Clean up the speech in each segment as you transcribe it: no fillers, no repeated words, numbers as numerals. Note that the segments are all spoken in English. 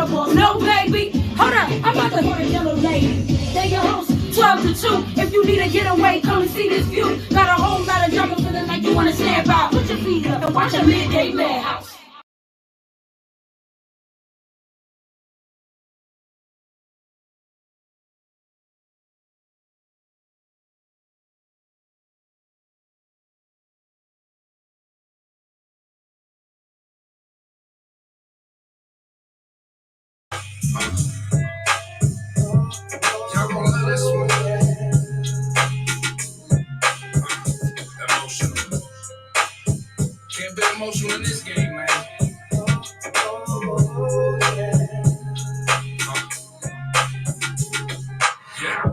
trouble. No, baby. Hold up, I'm about to call the Jellolady. They your host, 12 to 2. If you need a getaway, come and see this view. Got a whole lot of drama feeling like you wanna snap out. Put your feet up and watch a midday madhouse. Y'all gonna love this one. Emotional. Can't be emotional in this game, man. Yeah.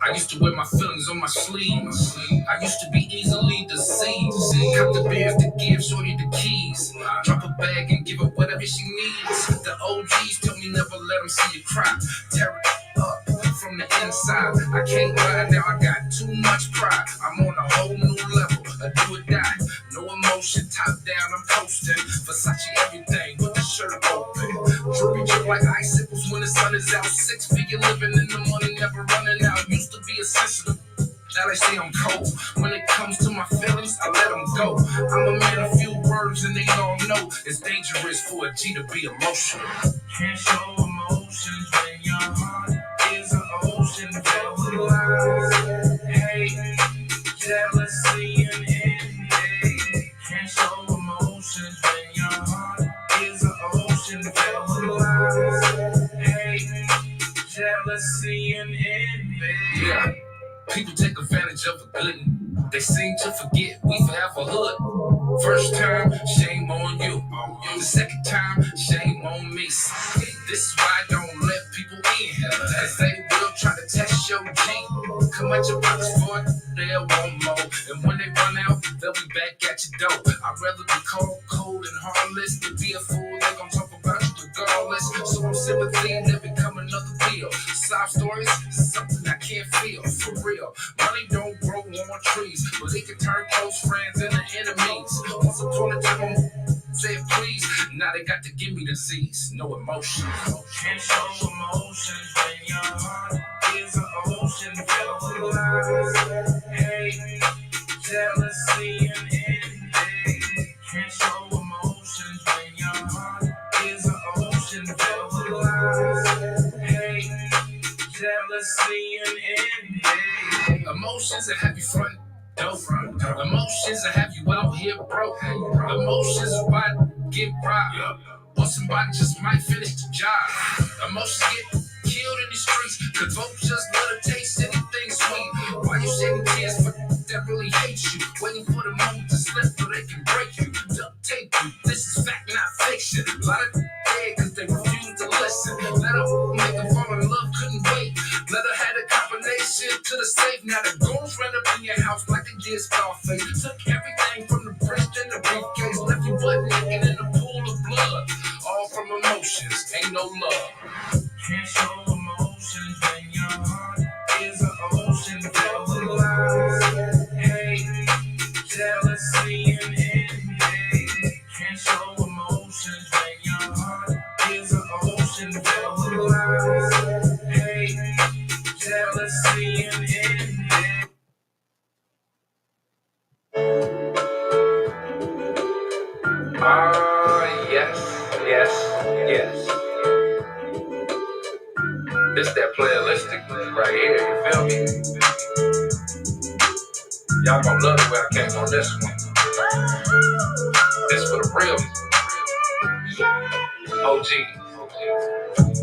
I used to wear my feelings on my sleeves. I used to be easily deceived. Cut the beers to give shorty the keys. Drop a bag and give her whatever she needs. The OGs tell me never let them see you cry. Tear it up from the inside. I can't lie now, I got too much pride. I'm on a whole new level, a do or die. No emotion, top down, I'm coasting. Versace everything with the shirt open. Drippy drip like icicles when the sun is out. 6-figure living in the money, never running out. Used to be a sensitive. Now they say I'm cold. When it comes to my feelings, I let them go. I'm a man of few words and they all know it's dangerous for a G to be emotional. Can't show emotions when your heart is an ocean filled with lies. Hate, jealousy, and envy. Can't show emotions when your heart is an ocean filled with lies. Hate, jealousy, and envy. Yeah. People take advantage of a good one. They seem to forget we forever hood. First time, shame on you. The second time, shame on me. This is why I don't let people in. Cause they will try to test your G. Come at your pockets for it, they'll want more. And when they run out, they'll be back at your door. I'd rather be cold and heartless than be a fool. They gon' talk about you regardless. So I'm sympathy, they become another deal. Sob stories is something I can't feel. For real, money don't grow on trees, but it can turn close friends into enemies. Once upon a time, said please, now they got to give me disease. No emotion. Can't show emotions when your heart is an ocean filled with lies. Hate, jealousy, and envy. Can't show emotions when your heart is an ocean filled with lies. Hate, jealousy, and envy. Emotions that have you front dope. Emotions that have you out here broke. Emotions is why I get robbed. Or somebody just might finish the job. Emotions get killed in the streets. Cause folks just love to taste anything sweet. Why you shedding tears for that really hate you? Waiting for the moment to slip so they can break you. Duct tape you. This is fact, not fiction. A lot of dead cause they refuse to listen. Let her make them fall in love, couldn't wait. Let her have a combination to the safe. Now the goons ran up in your house like they did Scarface. Took everything from the breast and the briefcase. Left you butt naked in a pool of blood. All from emotions, ain't no love. Can't show emotions when your heart is an ocean filled with lies. Hate, jealousy, and envy. Can't show emotions when your heart is an ocean filled with lies. Hate, jealousy, and envy. Yes. This that playalistic right here, you feel me? Y'all gonna love the way I came on this one. This for the real OG.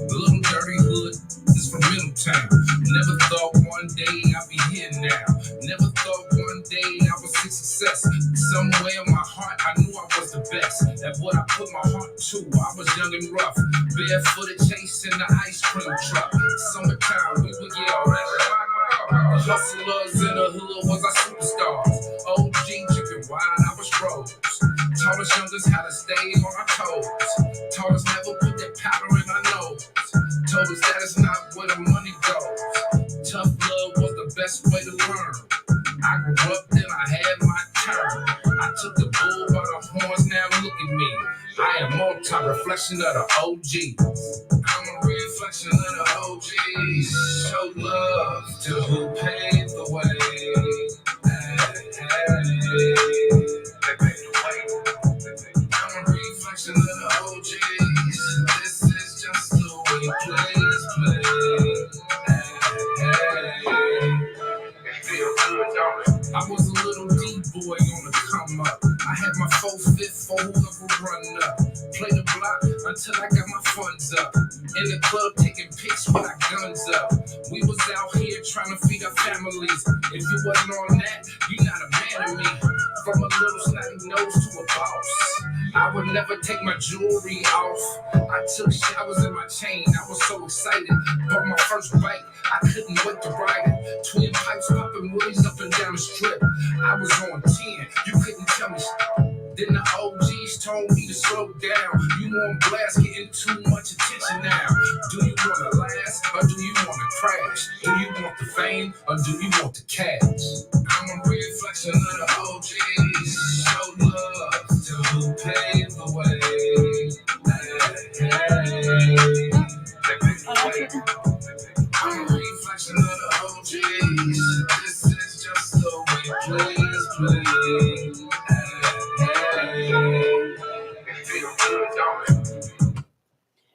Little dirty hood, this from Middletown. Never thought one day I'd be here now. Never thought one day I would see success. Somewhere in my heart, I knew I was the best. At what I put my heart to, I was young and rough. Barefooted chasing the ice cream truck. Summertime, we would get all that. The hustlers in the hood was our superstars. OG chicken wide, I was Rose. Taught us youngers how to stay on our toes. Taught us never put that powder in our nose. Told us that it's not where the money goes. Tough love was the best way to learn. I grew up, then I had my turn. I took the bull by the horns, now look at me. I am multi-reflection of the OG. I'm a reflection of the OGs. Show love to who paved the way. They paved the way. I'm a reflection of the OGs. This is just the way players play. Feel good, don't it? I was a little D-boy on the come up. I had my 4-5 for whoever run up. Play the block until I got my funds up. In the club taking pics with our guns up. We was out here trying to feed our families. If you wasn't on that, you not a man of me. From a little snotty nose to a boss. I would never take my jewelry off. I took showers in my chain. I was so excited. Bought my first bike. I couldn't wait to ride it. Twin pipes popping woodies up and down the strip. I was on 10. You couldn't tell me. Then the OGs told me to slow down. You on blast, getting too much attention now. Do you want to last or do you want to crash? Do you want the fame or do you want the cash? I'm a reflection of the OGs. Show love to who paved the way. I'm a reflection of the OGs. This is just the way players play.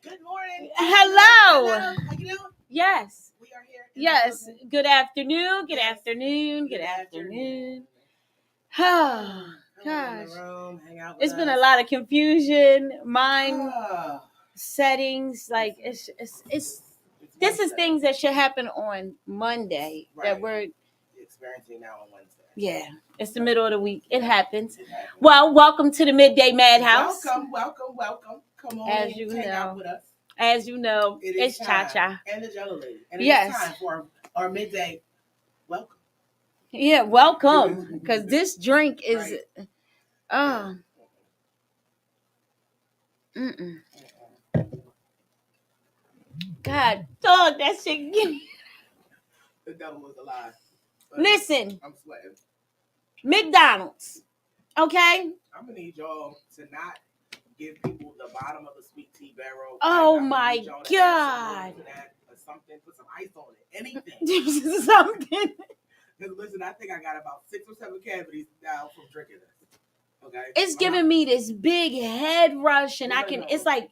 Good morning. Hello. How you doing? Yes. We are here. Yes. Good afternoon. Good afternoon. Good afternoon. Oh, gosh. It's been a lot of confusion, mind settings. Like it's this is things that should happen on Monday that we're experiencing now on Wednesday. Yeah, it's the middle of the week. It happens. Well, welcome to the Midday Madhouse. Welcome. Come on As in, you hang know. out with us. As you know, it's Cha-Cha. And the Jellolady. And Yes. It's time for our midday welcome. Yeah, welcome. Because this drink is God, dog, that shit give me. The devil was alive. Listen, I'm sweating. McDonald's. Okay? I'm gonna need y'all to not give people the bottom of the sweet tea barrel. Oh my God. Something, put some ice on it. Anything. Something. Listen, I think I got about 6 or 7 cavities now from drinking this. Okay. It's giving me this big head rush, and it's like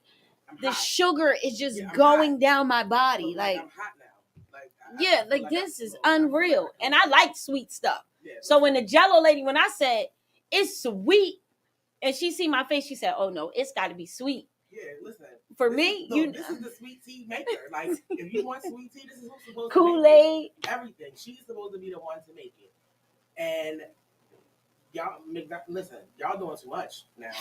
the sugar is just going down my body. Like, I'm hot now. Like this is unreal. And I like sweet stuff. Yeah, so when the Jellolady, when I said it's sweet, and she see my face, she said, "Oh no, it's got to be sweet." Yeah, listen. For me, this is the sweet tea maker. Like, if you want sweet tea, this is who's supposed Kool-Aid. to make it. Everything. She's supposed to be the one to make it. And y'all, listen, y'all doing too much now.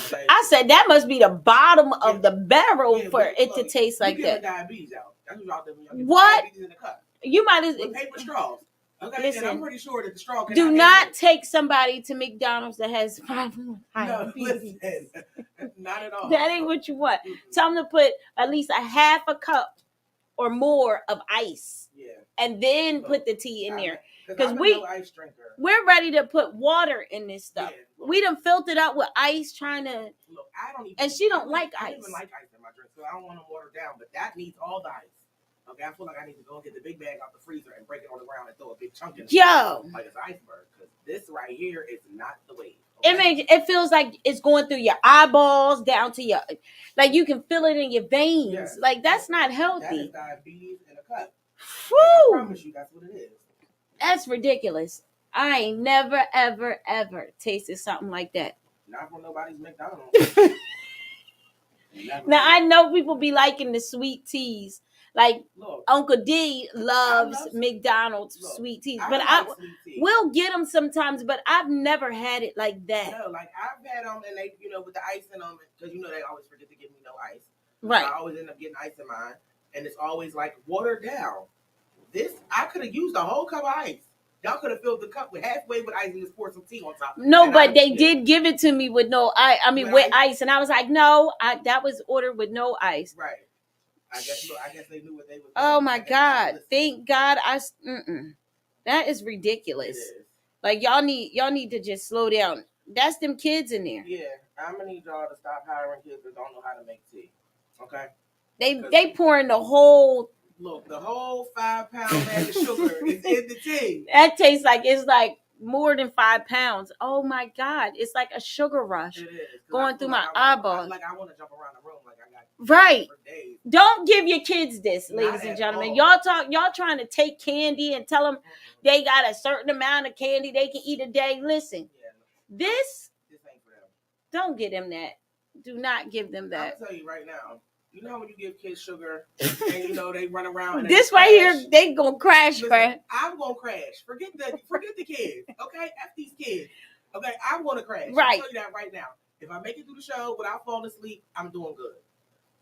Okay? I said that must be the bottom of the barrel for it to taste like that. Diabetes out. That's what y'all doing. What? Diabetes in the cup. You might as with paper straws. Okay, listen, and I'm pretty sure that the straw do not take somebody to McDonald's that has no, listen, not at all. That ain't what you want. Tell them to put at least a half a cup or more of ice. Yeah. And then put the tea in there. Because we're ready to put water in this stuff. Yeah, we done filled it up with ice trying to. Look, I don't even. And she don't like ice. I don't even like ice in my drink, so I don't want to water down. But that needs all the ice. Okay, I feel like I need to go get the big bag out the freezer and break it on the ground and throw a big chunk in it. Like it's iceberg. Because this right here is not the wave. Okay? It feels like it's going through your eyeballs down to your, like you can feel it in your veins. Yes. Like that's not healthy. That is diabetes in a cup. Woo! I promise you, that's what it is. That's ridiculous. I ain't never, ever, ever tasted something like that. Not from nobody's McDonald's. Now I know people be liking the sweet teas. Like, look, Uncle D loves McDonald's sweet teas, but we'll get them sometimes. But I've never had it like that. No, like I've had them, and they, with the ice in them, because they always forget to give me no ice. Right. So I always end up getting ice in mine, and it's always like watered down. This I could have used a whole cup of ice. Y'all could have filled the cup with halfway with ice and just poured some tea on top. No, but they did give it to me with no ice. I mean, with ice, and I was like, no, that was ordered with no ice. Right. I guess they knew what they was doing. Oh my God! Thank God! That is ridiculous. It is. Like y'all need to just slow down. That's them kids in there. Yeah, I'm gonna need y'all to stop hiring kids that don't know how to make tea. Okay. They pouring the whole. Look, the whole 5-pound bag of sugar is in the tea. That tastes like it's like more than 5 pounds. Oh my God. It's like a sugar rush. It is. Going through my eyeballs. I want to jump around the room like I got right. For days. Don't give your kids this, ladies Not and gentlemen. all. Y'all trying to take candy and tell them they got a certain amount of candy they can eat a day. Listen, this ain't for them. Don't get them that. Do not give them that. I'll tell you right now. You know when you give kids sugar and they run around and this right here, they gonna crash. Listen, I'm gonna crash. Forget the kids. Okay, F these kids. Okay, I'm gonna crash. Right. I'll tell you that right now. If I make it through the show without falling asleep, I'm doing good.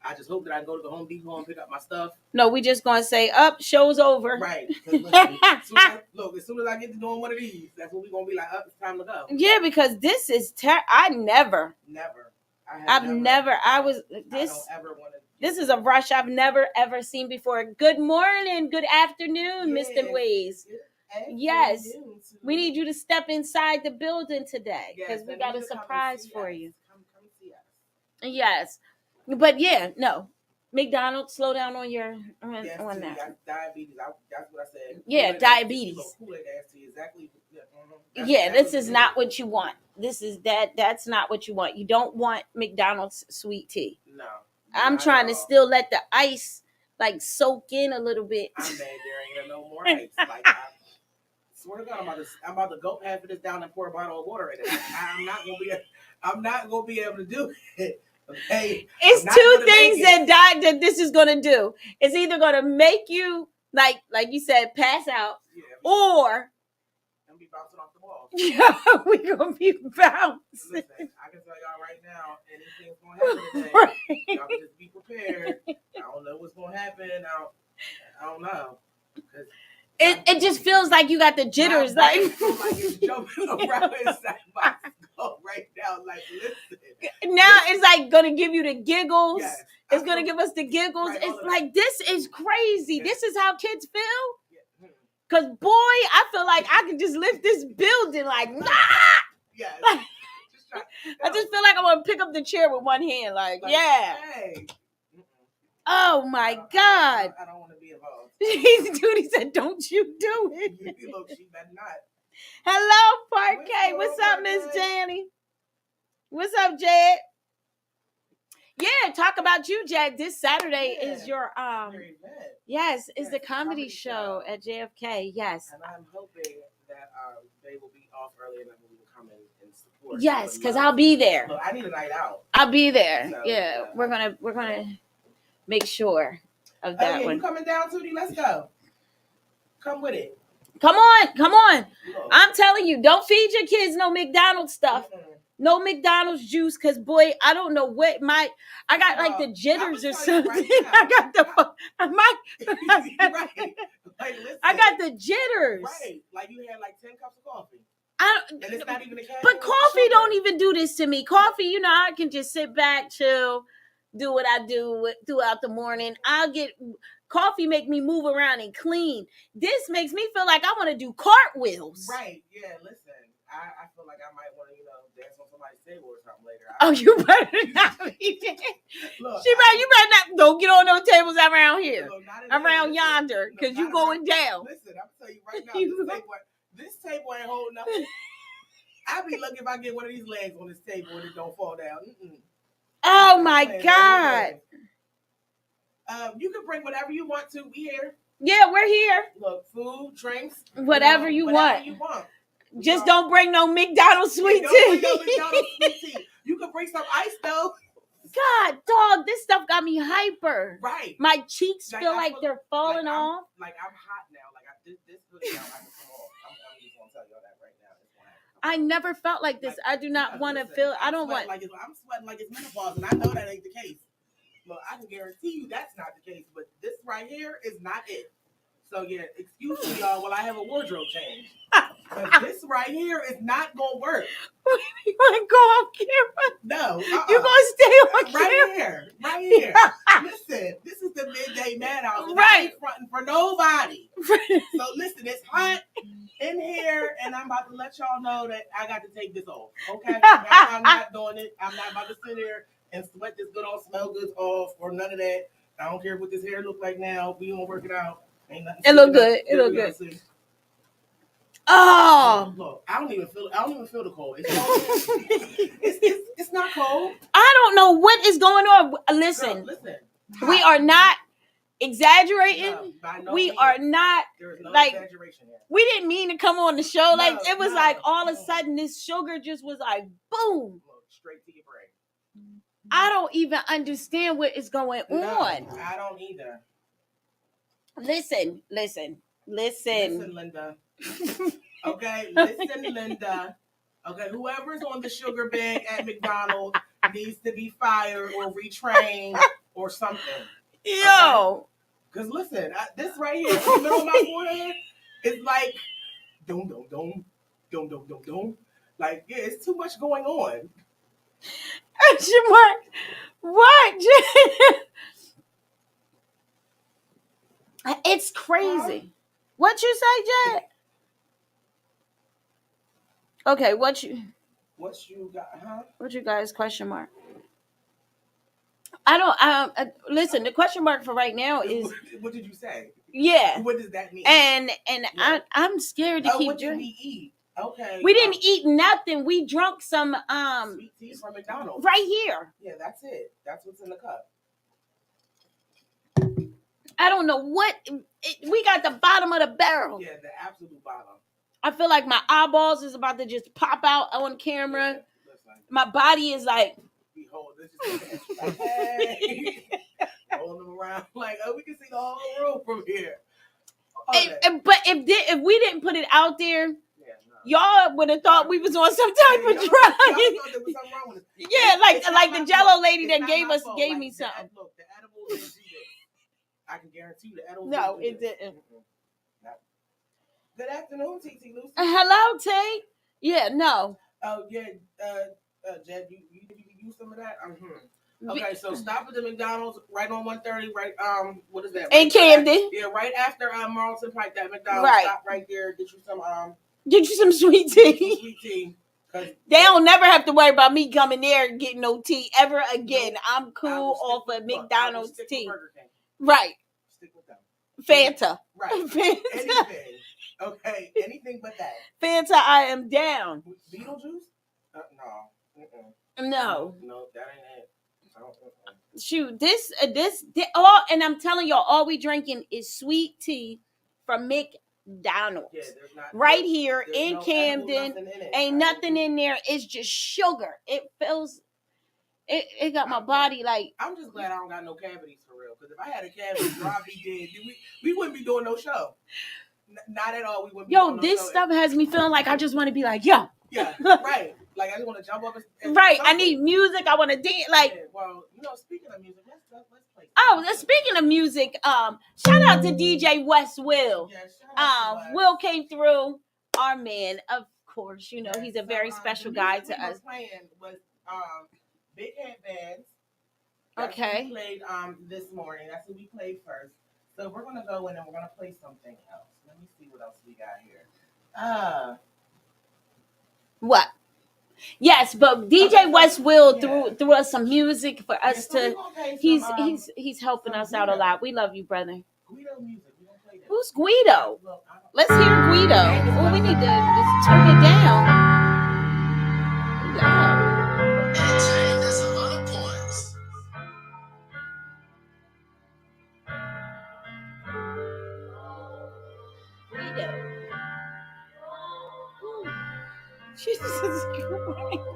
I just hope that I can go to the Home Depot and pick up my stuff. No, we just gonna say, up, show's over. Right. Listen, as soon as I get to doing one of these, that's when we gonna be like, up, it's time to go. Yeah, because this is I've never. I don't ever want to. This is a rush I've never ever seen before. Good morning, good afternoon, Mr. Ways. Yes, we need you to step inside the building today because we got a surprise for you. Come see us. Yes, but yeah, no. McDonald's, slow down on your on that. Diabetes. That's what I said. Yeah, diabetes. Exactly. Yeah, this is not what you want. That's not what you want. You don't want McDonald's sweet tea. No. I'm trying to still let the ice like soak in a little bit. I'm mad there ain't no more ice. Like I swear to God, I'm about to gulp half of this down and pour a bottle of water in it. I'm not gonna be able to do it. Okay. It's two things that this is gonna do. It's either gonna make you like you said, pass out, or be bouncing off the wall. Yeah, we're gonna be bouncing. Listen, I can tell y'all right now, anything's gonna happen today. Right. Y'all can just be prepared. I don't know what's gonna happen. I don't know. It just feels like you got the jitters. Like it's jumping around inside my skull right now. Like, listen. Now it's like gonna give you the giggles. Yes, it's gonna give us the giggles. Right, it's like, this is crazy. Yeah. This is how kids feel. Yeah. Cause boy, I feel like I can just lift this building like, yeah. I just feel like I want to pick up the chair with one hand, like yeah. Hey. Oh my God! I don't want to be involved. Duty said, "Don't you do it." Look, she better not. Hello, Parquet. What's up, Miss Janny? What's up, Jed? Yeah, talk about you, Jed. This Saturday is your yes, is the comedy show at JFK. Yes, and I'm hoping that they will be off early and then we will come in and support. Yes, because I'll be there. Look, I need a night out. I'll be there. So, yeah, we're gonna make sure of that one. You coming down, Tootie? Let's go. Come with it. Come on. Look. I'm telling you, don't feed your kids no McDonald's stuff. Mm-hmm. No McDonald's juice, because boy, I don't know what I got like the jitters or something. Right I got the right. Like, I got the jitters. Right. Like you had like 10 cups of coffee. And it's not even a caffeine. But coffee don't even do this to me. Coffee, I can just sit back, chill, do what I do throughout the morning. Coffee make me move around and clean. This makes me feel like I want to do cartwheels. Right. Yeah, listen. I feel like I might want to, dance on somebody's table or something later. You better not be there. Look, you better not. Don't get on those tables around here. Around yonder, because you going down. Listen, I'm going to tell you right now, this table ain't holding up. I'll be lucky if I get one of these legs on this table and it don't fall down. Mm-mm. Oh, my God. You can bring whatever you want to. We here. Yeah, we're here. Look, food, drinks. Whatever you want. Just don't bring no McDonald's sweet tea. Don't bring no McDonald's sweet tea. You can bring some ice, though. God, dog, this stuff got me hyper. Right. My cheeks feel like they're falling off. I'm hot now. This hoodie now, I can come off. I'm just going to tell y'all that right now. I never felt like this. I do not want to feel. I don't want. I'm sweating like it's menopause, and I know that ain't the case. Look, I can guarantee you that's not the case. But this right here is not it. So yeah, excuse me, y'all, while I have a wardrobe change. But this right here is not gonna work. You wanna go on camera? No. You gonna stay on camera? Right here. Listen, this is the midday madhouse. Right. I ain't fronting for nobody. So listen, it's hot. in here, and I'm about to let y'all know that I got to take this off. Okay, I'm not doing it. I'm not about to sit here and sweat this good off, smell good off, or none of that. I don't care what this hair look like now. We gonna work it out. Ain't nothing. It look good. It look good. See. Oh, look, I don't even feel the cold. It's cold. it's not cold. I don't know what is going on. Listen. Girl, listen. We are not exaggerating. No we means. are not no like exaggeration here. We didn't mean to come on the show. Like it was like all of a sudden this sugar just was like boom. Straight to your brain. I don't even understand what is going on. I don't either. Listen, Linda. Okay, listen, Linda. Okay, whoever's on the sugar bag at McDonald's needs to be fired or retrained or something. Yo. Because listen, this right here in the middle of my forehead is like, dum, dum, dum, dum, dum, dum, dum. Like, yeah, it's too much going on. What? It's crazy. What you say, Jed? Okay, what you got, huh? What you guys question mark? I don't listen, the question mark for right now is what did you say? Yeah. What does that mean? And yeah. I'm scared to keep what drinking. Did we eat? Okay. We didn't eat nothing. We drunk some sweet tea from McDonald's. Right here. Yeah, that's it. That's what's in the cup. I don't know what we got the bottom of the barrel. Yeah, the absolute bottom. I feel like my eyeballs is about to just pop out on camera. Yeah, my body is like, behold, this is like, hey. Rolling them around like, oh, we can see the whole room from here. But if we didn't put it out there, y'all would have thought we was on some type of drug. Yeah, like the Jellolady that gave me something. Look, the edibles didn't do this. I can guarantee you the edibles. No, it didn't. Good afternoon, TT Lucy. Hello, Tate. Yeah, no. Oh yeah, Jed, you use some of that? Okay, so stop at the McDonald's right on 130, right? What is that? Right in Camden. Yeah, right after Marlton Pike, that McDonald's. Right. Stop right there. Get you some sweet tea. Sweet tea. They don't never have to worry about me coming there and getting no tea ever again. Nope. I'm cool off of McDonald's tea. Right. Stick with them. Fanta. Right. Anything. Okay. Anything but that. Fanta, I am down. Beetlejuice? No. No. No, that ain't it. Shoot, this all, and I'm telling y'all, all we drinking is sweet tea from McDonald's. Yeah, right here in Camden. Ain't nothing in there. It's just sugar. It feels. It got my body like. I'm just glad I don't got no cavities for real. Because if I had a cavity, Rob be dead. We wouldn't be doing no show. Not at all. We wouldn't. Yo, this stuff has me feeling like I just want to be like, yo. Yeah, right. Like I just want to jump up and right. I need music. I want to dance. Like, yeah, well, speaking of music, let's play. Oh, speaking of music, shout out to DJ West Will. Yeah, Will came through. Our man, of course, he's a very special guy to us. Playing was Big Headbands. Okay. We played this morning. That's what we played first. So we're gonna go in and we're gonna play something else. Let me see what else we got here. What? Yes, but DJ West Will threw us some music for us to. He's helping us out a lot. We love you, brother. Guido music. We gonna play that. Who's Guido? Let's hear Guido. Oh, we need to just turn it down. Loud. Guido. Jesus Christ.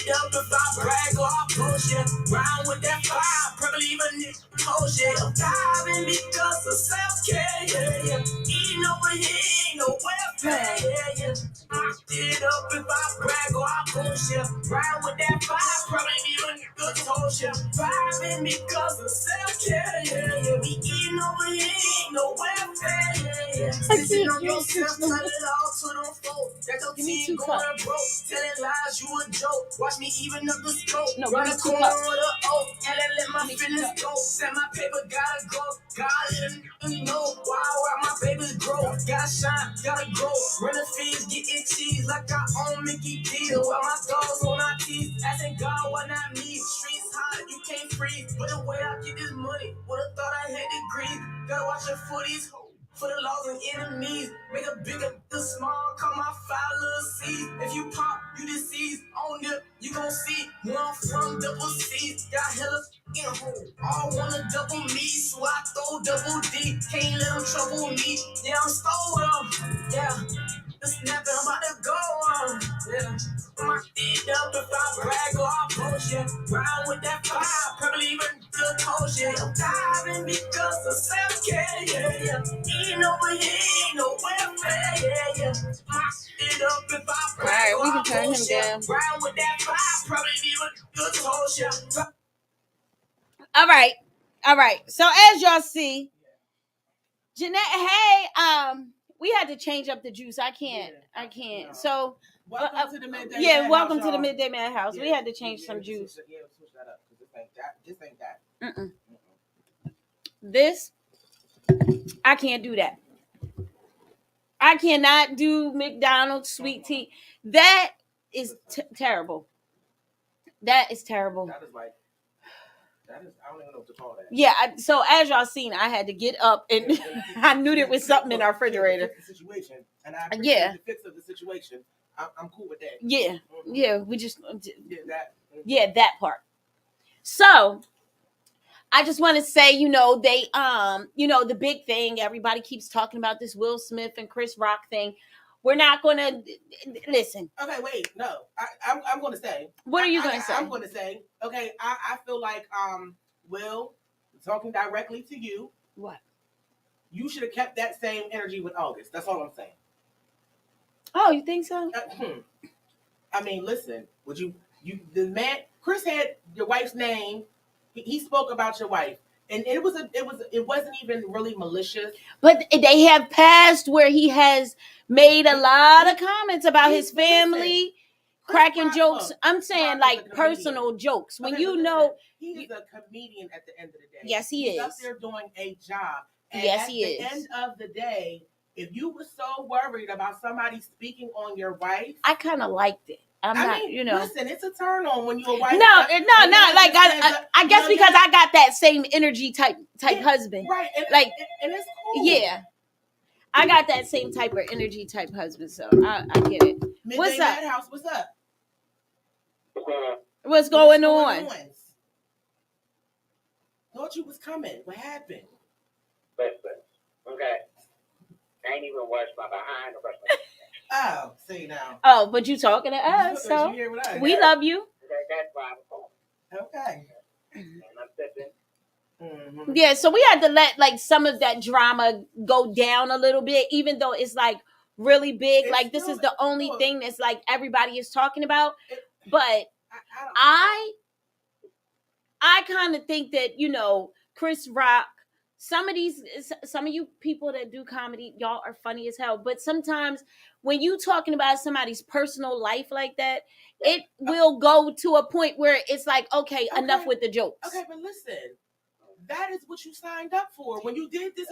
Up if I brag or I bullshit. Round with that fire, probably even need bullshit. I'm diving because of self-care, yeah. Eating over here ain't no welfare, yeah. I did up if I brag or I bullshit. Round with that fire, probably even good bullshit. Driving because of self-care, yeah. We eating over here ain't no welfare, yeah. Sitting on yourself, tell it all to them folks. That your team going broke, telling lies you a joke. Watch me even up the scope. No, run a corner of the oak, and then let my My feelings go, and my paper gotta go. God let me know why my babies grow. Gotta shine, gotta grow. Running fields, getting cheese like I own Mickey D. While my dogs on our teeth, asking God what I need. Streets hot, you can't freeze. But the way I get this money, would've thought I had degrees. Gotta watch your footies. For the laws and enemies, make a bigger, the small, call my five little C's. If you pop, you deceased. On them, you gon' see. One from double C's. Got hella in home. All wanna double me, so I throw double D. Can't let them trouble me. Yeah, I'm stole them. Yeah. The snap, I'm about to go on. Yeah. My feet up if I brag or I boast, yeah. Round with that fire, probably even the coach, yeah. I'm diving because of self-care, yeah, yeah. Eating over here, ain't no welfare, yeah, yeah. My feet up if I brag or I boast, yeah. Round with that fire, probably even the coach, yeah. All right. So as y'all see, Jeanette, hey, we had to change up the juice. I can't. No. So welcome to the midday. Welcome to the midday madhouse. We had to change some juice. Switch that up because this ain't that. Mm-mm. This, I can't do that. I cannot do McDonald's sweet tea. That is terrible. That is terrible. That is like. I don't even know what to call that. Yeah, so as y'all seen, I had to get up and I knew there was something in our refrigerator. The situation, and I appreciate the fix of the situation. I'm cool with that. Yeah, yeah, we just that part. So I just want to say, they the big thing everybody keeps talking about, this Will Smith and Chris Rock thing. We're not going to listen. Okay, wait, no. I'm going to say. What are you going to say? I'm going to say, okay, I feel like, Will, talking directly to you. What? You should have kept that same energy with August. That's all I'm saying. Oh, you think so? I mean, listen, would you the man, Chris had your wife's name. He spoke about your wife. And it wasn't even really malicious. But they have passed where he has made a lot of comments about his family, cracking jokes. I'm saying like personal jokes. When he is a comedian at the end of the day. Yes, he is. He's up there doing a job. And yes, he is. At the end of the day, if you were so worried about somebody speaking on your wife, I kind of liked it. Listen, it's a turn on when you're a wife. No. Like I guess because I got that same energy type husband, right? And, like, and it's cool. Yeah, I got that same type of energy type husband, so I get it. Midday what's up? Madhouse, what's up? What's going on? Thought you was coming. What happened? Listen, okay. I ain't even washed my behind or brush my. Oh, see now. Oh, but you talking to us, so we love you. That's why I'm calling. Okay. And I'm sipping. Mm-hmm. Yeah, so we had to let like some of that drama go down a little bit, even though it's like really big. Like this is the only thing that's like everybody is talking about. But I kind of think that Chris Rock. Some of you people that do comedy, y'all are funny as hell. But sometimes when you talking about somebody's personal life like that, it will go to a point where it's like, okay, enough with the jokes. Okay, but listen, that is what you signed up for. When you did this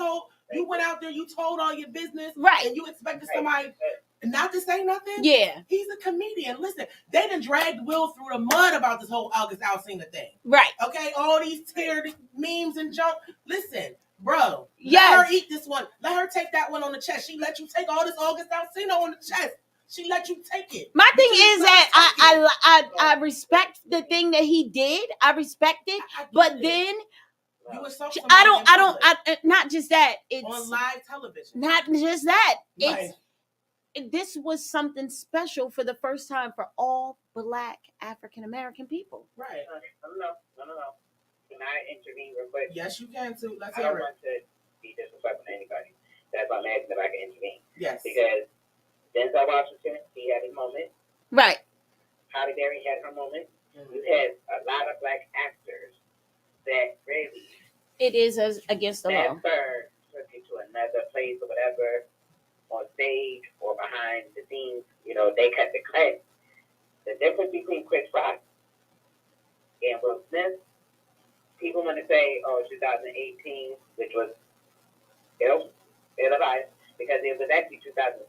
you went out there, you told all your business, right? And you expected somebody not to say nothing. Yeah, he's a comedian. Listen, they done dragged Will through the mud about this whole August Alsina thing, right? Okay, all these tiered memes and junk. Listen, bro, let her eat this one. Let her take that one on the chest. She let you take all this August Alsina on the chest. She let you take it. My thing is that I respect the thing that he did. I respect it, but then. I don't. Not just that. It's on live television. Not just that. Right. This was something special for the first time for all Black African American people. Right. No. Can I intervene real quick? Yes, you can too. Let's hear it. I don't want to be disrespectful to anybody. That's why I'm asking if I can intervene. Yes. Because Denzel Washington, he had his moment. Right. Halle Berry had her moment. Mm-hmm. You had a lot of Black actors that really. It is against the law. Took you to another place or whatever, on stage or behind the scenes. They cut the cut. The difference between Chris Rock and Will Smith, people want to say, 2018, which was ill-advised, because it was actually 2016,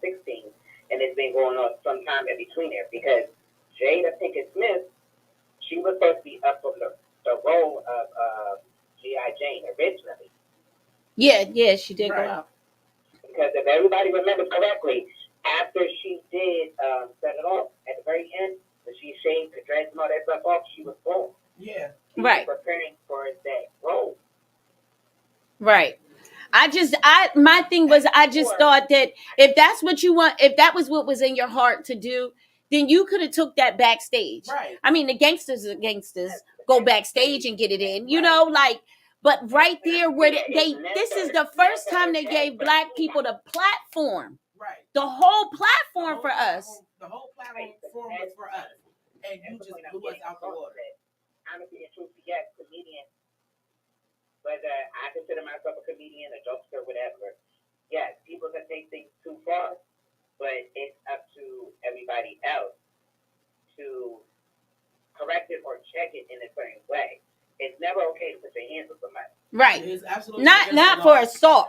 and it's been going on sometime in between there, because Jada Pinkett Smith, she was supposed to be up for the role of G.I. Jane originally. Yeah, she did go out. Because if everybody remembers correctly, after she did set it off, at the very end, when she shaved the dreads and all that stuff off, she was gone. Yeah. She was preparing for that role. Right. My thing was, I just thought that if that's what you want, if that was what was in your heart to do, then you could have took that backstage. Right. I mean, the gangsters are gangsters. Go backstage and get it in, you know, like, but right there where this is the first time they gave black people the platform. Right. The whole platform for us. The whole platform was for us. And you just blew us out the water. Honestly, and truthfully, yes, comedian. Whether I consider myself a comedian, a jokester, whatever, yes, people can take things too far, but it's up to everybody else to correct it or check it in a certain way. It's never okay to put your hands on somebody. Right. It is absolutely not for assault.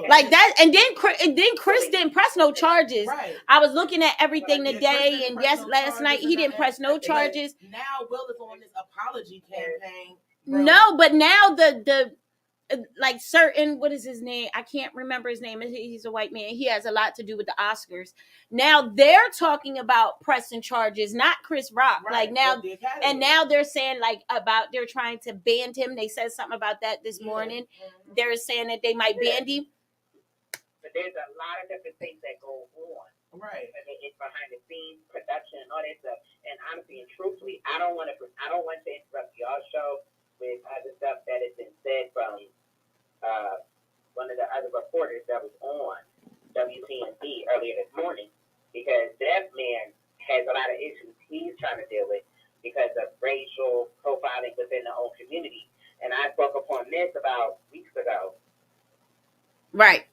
Like that, and then Chris didn't press no charges. Right. I was looking at everything today, and last night he didn't press no charges. Now Will is on this apology campaign. Bro. No, but now the like certain, what is his name? I can't remember his name. He's a white man. He has a lot to do with the Oscars. Now they're talking about pressing charges, not Chris Rock. Right. Like now, and now they're saying like about they're trying to ban him. They said something about that this morning. Mm-hmm. They're saying that they might ban him. But there's a lot of different things that go on. Right. I mean, it's behind the scenes, production, and all that stuff. And honestly and truthfully, I don't want to interrupt y'all's show with other stuff that has been said from one of the other reporters that was on WCNC earlier this morning, because that man has a lot of issues he's trying to deal with because of racial profiling within the own community. And I spoke upon this about weeks ago. Right.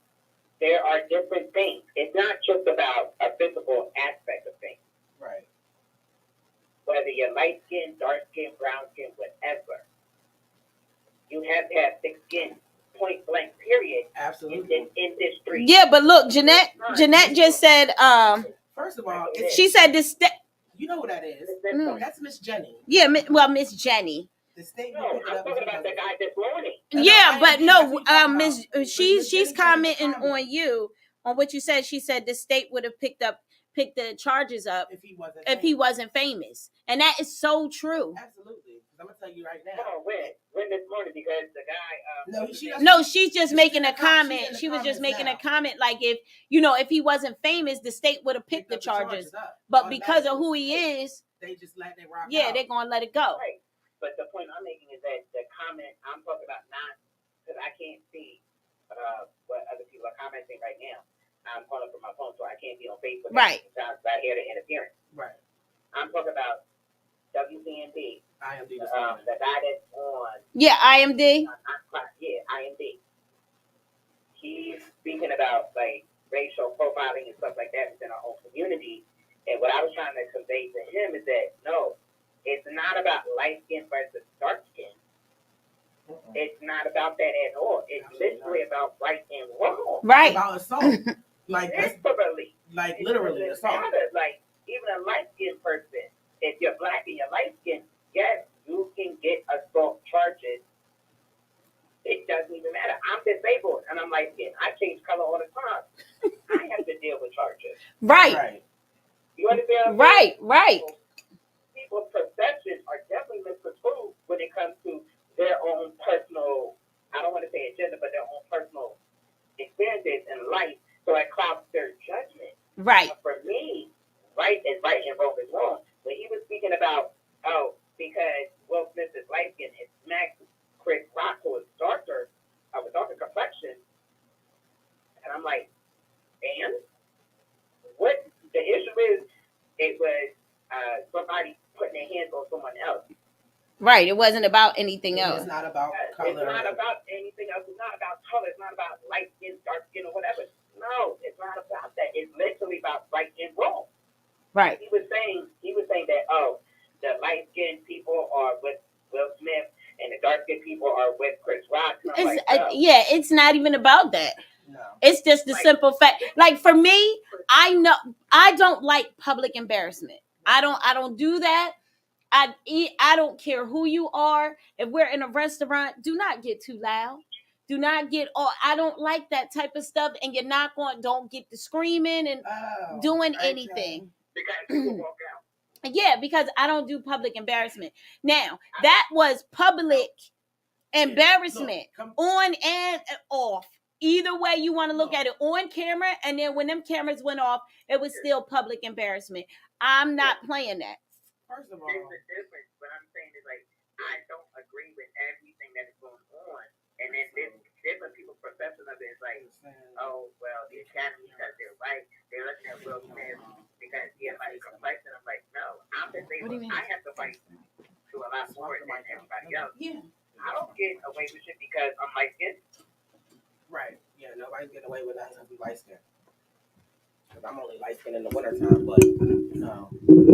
There are different things. It's not just about a physical aspect of things. Right. Whether you're light skin, dark skin, brown skin, whatever, you have to have thick skin. Point blank, period. Absolutely. In industry. Yeah, but look, Jeanette just said, first of all, she said this. You know who that is? That's Miss Jenny. Yeah, Miss Jenny. The state. No, I'm talking about the guy this morning. Yeah, but no, Miss, she's commenting on you on what you said. She said the state would have picked the charges up if he wasn't famous, and that is so true. Absolutely. I'm gonna tell you right now. Oh, when this morning, because the guy. No, she's just making a comment. She was just making a comment like if he wasn't famous, the state would have picked the charges. But because of who he is, they just let it rock. Yeah, they're gonna let it go. Right. But the point I'm making is that the comment I'm talking about, not because I can't see what other people are commenting right now. I'm calling from my phone, so I can't be on Facebook. Right. I hear the interference. Right. I'm talking about WCND. IMD. The guy that's on. Yeah, IMD. IMD. He's speaking about like racial profiling and stuff like that within our own community. And what I was trying to convey to him is that no, it's not about light skin versus dark skin. Mm-mm. It's not about that at all. It's literally about right and wrong. Right. About assault. Literally assault. Like even a light skinned person, if you're black and you're light skinned, yes, you can get assault charges. It doesn't even matter. I'm disabled and I'm light skinned. I change color all the time. I have to deal with charges. Right. You understand? Right. People's perceptions are definitely misconstrued when it comes to their own personal, I don't want to say agenda, but their own personal experiences in life. So it clouds their judgment. Right. But for me, right is right and wrong is wrong. When he was speaking about, because Will Smith is light skinned and smacked Chris Rock, who is darker, of a darker complexion, and I'm like, and what the issue is, it was somebody putting their hands on someone else. Right. It wasn't about anything else. It's not about color. It's not about anything else. It's not about color. It's not about light skin, dark skin, or whatever. No, it's not about that. It's literally about right and wrong. Right. He was saying that the light skinned people are with Will Smith and the dark skinned people are with Chris Rock. Yeah, it's not even about that. No. It's just the simple fact. Like for me, I know I don't like public embarrassment. I don't do that. I don't care who you are. If we're in a restaurant, do not get too loud. Do not get all. I don't like that type of stuff. And you're not going. Don't get the screaming and doing anything. Yeah, because I don't do public embarrassment. Now that was public embarrassment on and off. Either way you want to look at it, on camera, and then when them cameras went off, it was still public embarrassment. I'm not playing that. First of all, there's a difference. What I'm saying is like I don't agree with everything that is going on, and then different people's perception of it is like, oh well, the Academy because they're right, they're looking at Will Smith because he has like complexion. I'm like, no, I'm the same. I have to fight to a lot more than everybody else. Yeah. I don't get away with it because I'm light skinned. Right. Yeah, nobody's getting away with that unless we light skinned. Because I'm only light skinned in the wintertime, but no,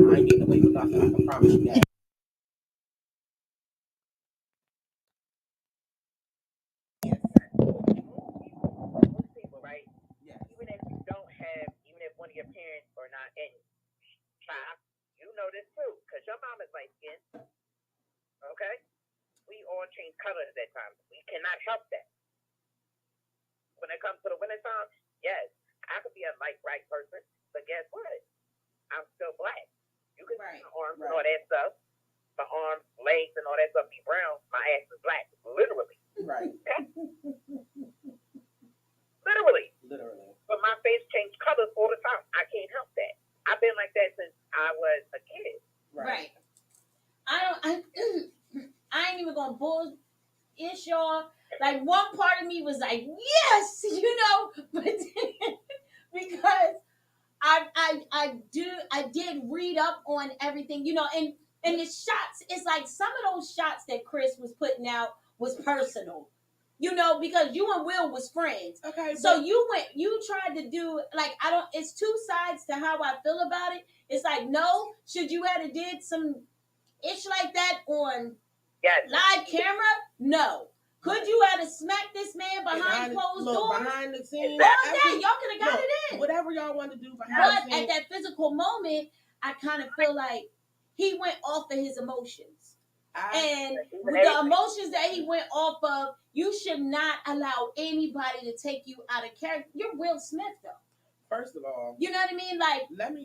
I ain't getting away with nothing. I can promise you that. Most people, right? Yeah. Even if you don't have, even if one of your parents are not in child, you know this too, because your mom is light skinned. Okay? We all change colors at times. We cannot help that. When it comes to the wintertime, yes, I could be a light bright person, but guess what? I'm still black. You can see my arms and all that stuff. My arms, legs, and all that stuff be brown. My ass is black. Literally. Right. Literally. But my face changed colors all the time. I can't help that. I've been like that since I was a kid. Right. I ain't even gonna bullshit y'all. Like one part of me was like, yes, but because I did read up on everything, and the shots, it's like some of those shots that Chris was putting out was personal. Because you and Will was friends. Okay. So you tried to do it's two sides to how I feel about it. It's like, no, should you have did some ish like that on live camera? No. Could you have smacked this man behind closed doors? Behind the scenes. All that, y'all could have got it in. Whatever y'all want to do behind the scenes. But at that physical moment, I kind of feel like he went off of his emotions. And the emotions that he went off of, you should not allow anybody to take you out of character. You're Will Smith, though. First of all. You know what I mean?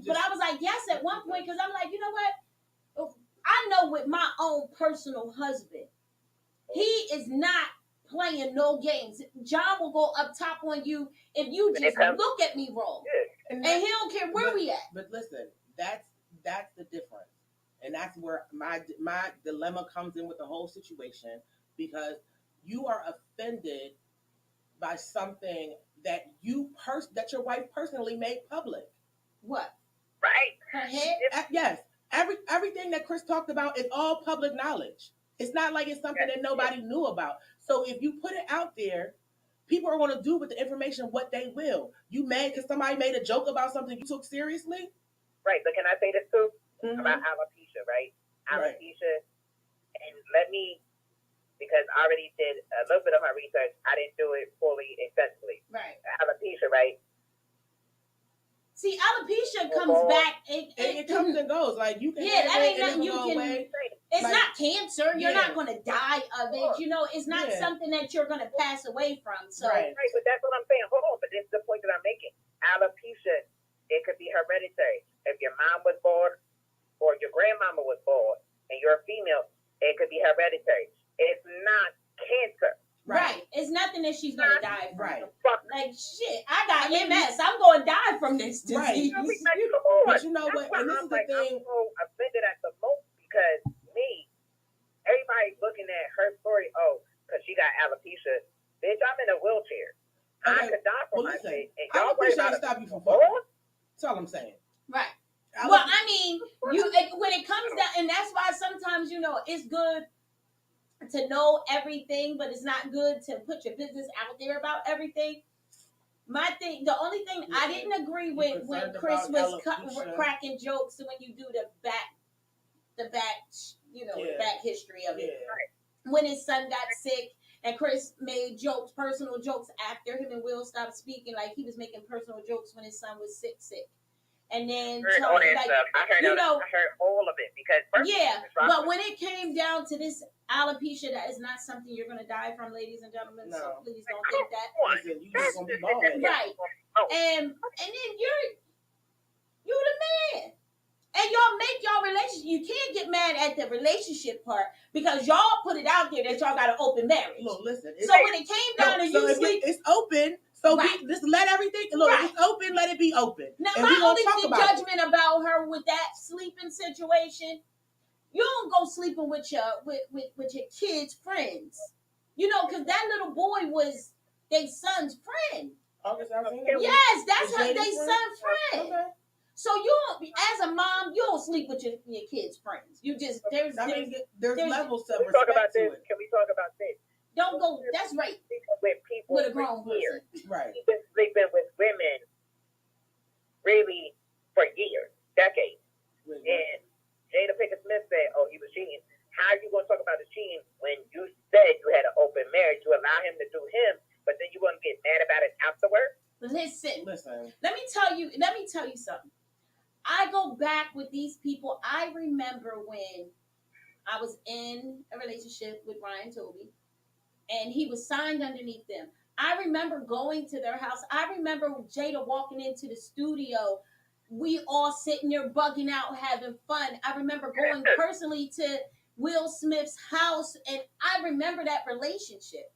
But I was like, yes, at one point, because I'm like, you know what? I know with my own personal husband, he is not playing no games. John will go up top on you if you just look at me wrong. And he don't care where we at. But listen, that's the difference. And that's where my dilemma comes in with the whole situation, because you are offended by something that that your wife personally made public. What? Right. Her head? Yes. Everything that Chris talked about is all public knowledge. It's not like it's something that nobody knew about. So if you put it out there, people are going to do with the information what they will. You mad because somebody made a joke about something you took seriously? Right, but can I say this too? About alopecia, right? Alopecia, and because I already did a little bit of my research, I didn't do it fully extensively. Right. Alopecia, right? See, alopecia comes back. It comes and goes. Like you can. Yeah, that ain't nothing you can. Away. It's not cancer. You're not going to die of it. It's not something that you're going to pass away from. So. Right, but that's what I'm saying. Hold on, but this is the point that I'm making. Alopecia, it could be hereditary. If your mom was bald or your grandmama was bald and you're a female, it could be hereditary. It's not cancer. Right. It's nothing that she's going to die from. Right. Like, shit, I got MS. I'm going to die from this disease. Right. But you know what? And this is the thing. I'm so offended at the most because everybody's looking at her story, because she got alopecia. Bitch, I'm in a wheelchair. Okay. I could die from my shit. And y'all worry about stop you from falling. That's all I'm saying. Right. Well, I mean, when it comes down, and that's why sometimes, it's good to know everything, but it's not good to put your business out there about everything. The only thing I didn't agree with when Chris was cracking jokes when you do the back history of it. When his son got sick And Chris made jokes, personal jokes after him and Will stopped speaking. Like he was making personal jokes when his son was sick. And then I heard all of it because but when it came down to this alopecia, that is not something you're gonna die from, ladies and gentlemen. No. So please don't think that. Listen, you just gonna be bald. Right. And then you're the man. And y'all make y'all relationship. You can't get mad at the relationship part because y'all put it out there that y'all got an open marriage. Look, listen. So when it came down to you sleep, it's open. So just let everything look. It's open. Let it be open. Now my only judgment about her with that sleeping situation, you don't go sleeping with your kids' friends, because that little boy was their son's friend. Yes, that's her their son's friend. Okay. So you don't, as a mom, you don't sleep with your kids' friends. You just there's levels to respect to it. Can we talk about this? Don't go. That's right. With people with a grown person, right? He's been sleeping with women really for years, decades. And Jada Pinkett Smith said, "Oh, he was cheating." How are you going to talk about the cheating when you said you had an open marriage? You allow him to do him, but then you want to get mad about it afterwards? Listen. Let me tell you something. I go back with these people. I remember when I was in a relationship with Ryan Toby, and he was signed underneath them. I remember going to their house. I remember Jada walking into the studio. We all sitting there bugging out, having fun. I remember going personally to Will Smith's house, and I remember that relationship.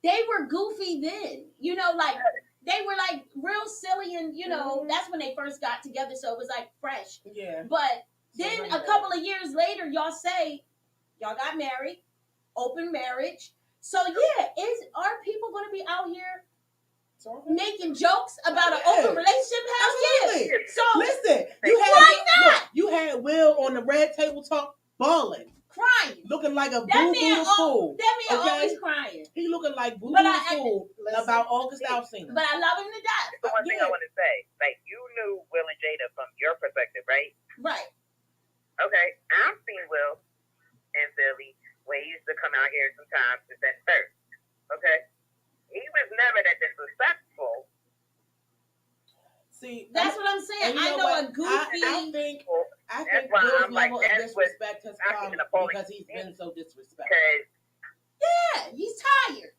They were goofy then, they were like real silly, and that's when they first got together, so it was like fresh. Yeah. But then a couple of years later, y'all say y'all got married, open marriage. So are people going to be out here making jokes about an open relationship? Absolutely. Yeah. So listen, you had Will on the Red Table Talk balling, crying, looking like a boo-boo fool. That man always crying. He looking like boo-boo fool about August Alsina. But I love him to death. The one thing I want to say, like, you knew Will and Jada from your perspective, right? Right. Okay, I've seen Will in Philly where he used to come out here sometimes to set first. Okay, he was never that disrespectful. See, that's what I'm saying. I know a goofy. I think Will's level of disrespect has come because he's been so disrespectful. Yeah, he's tired.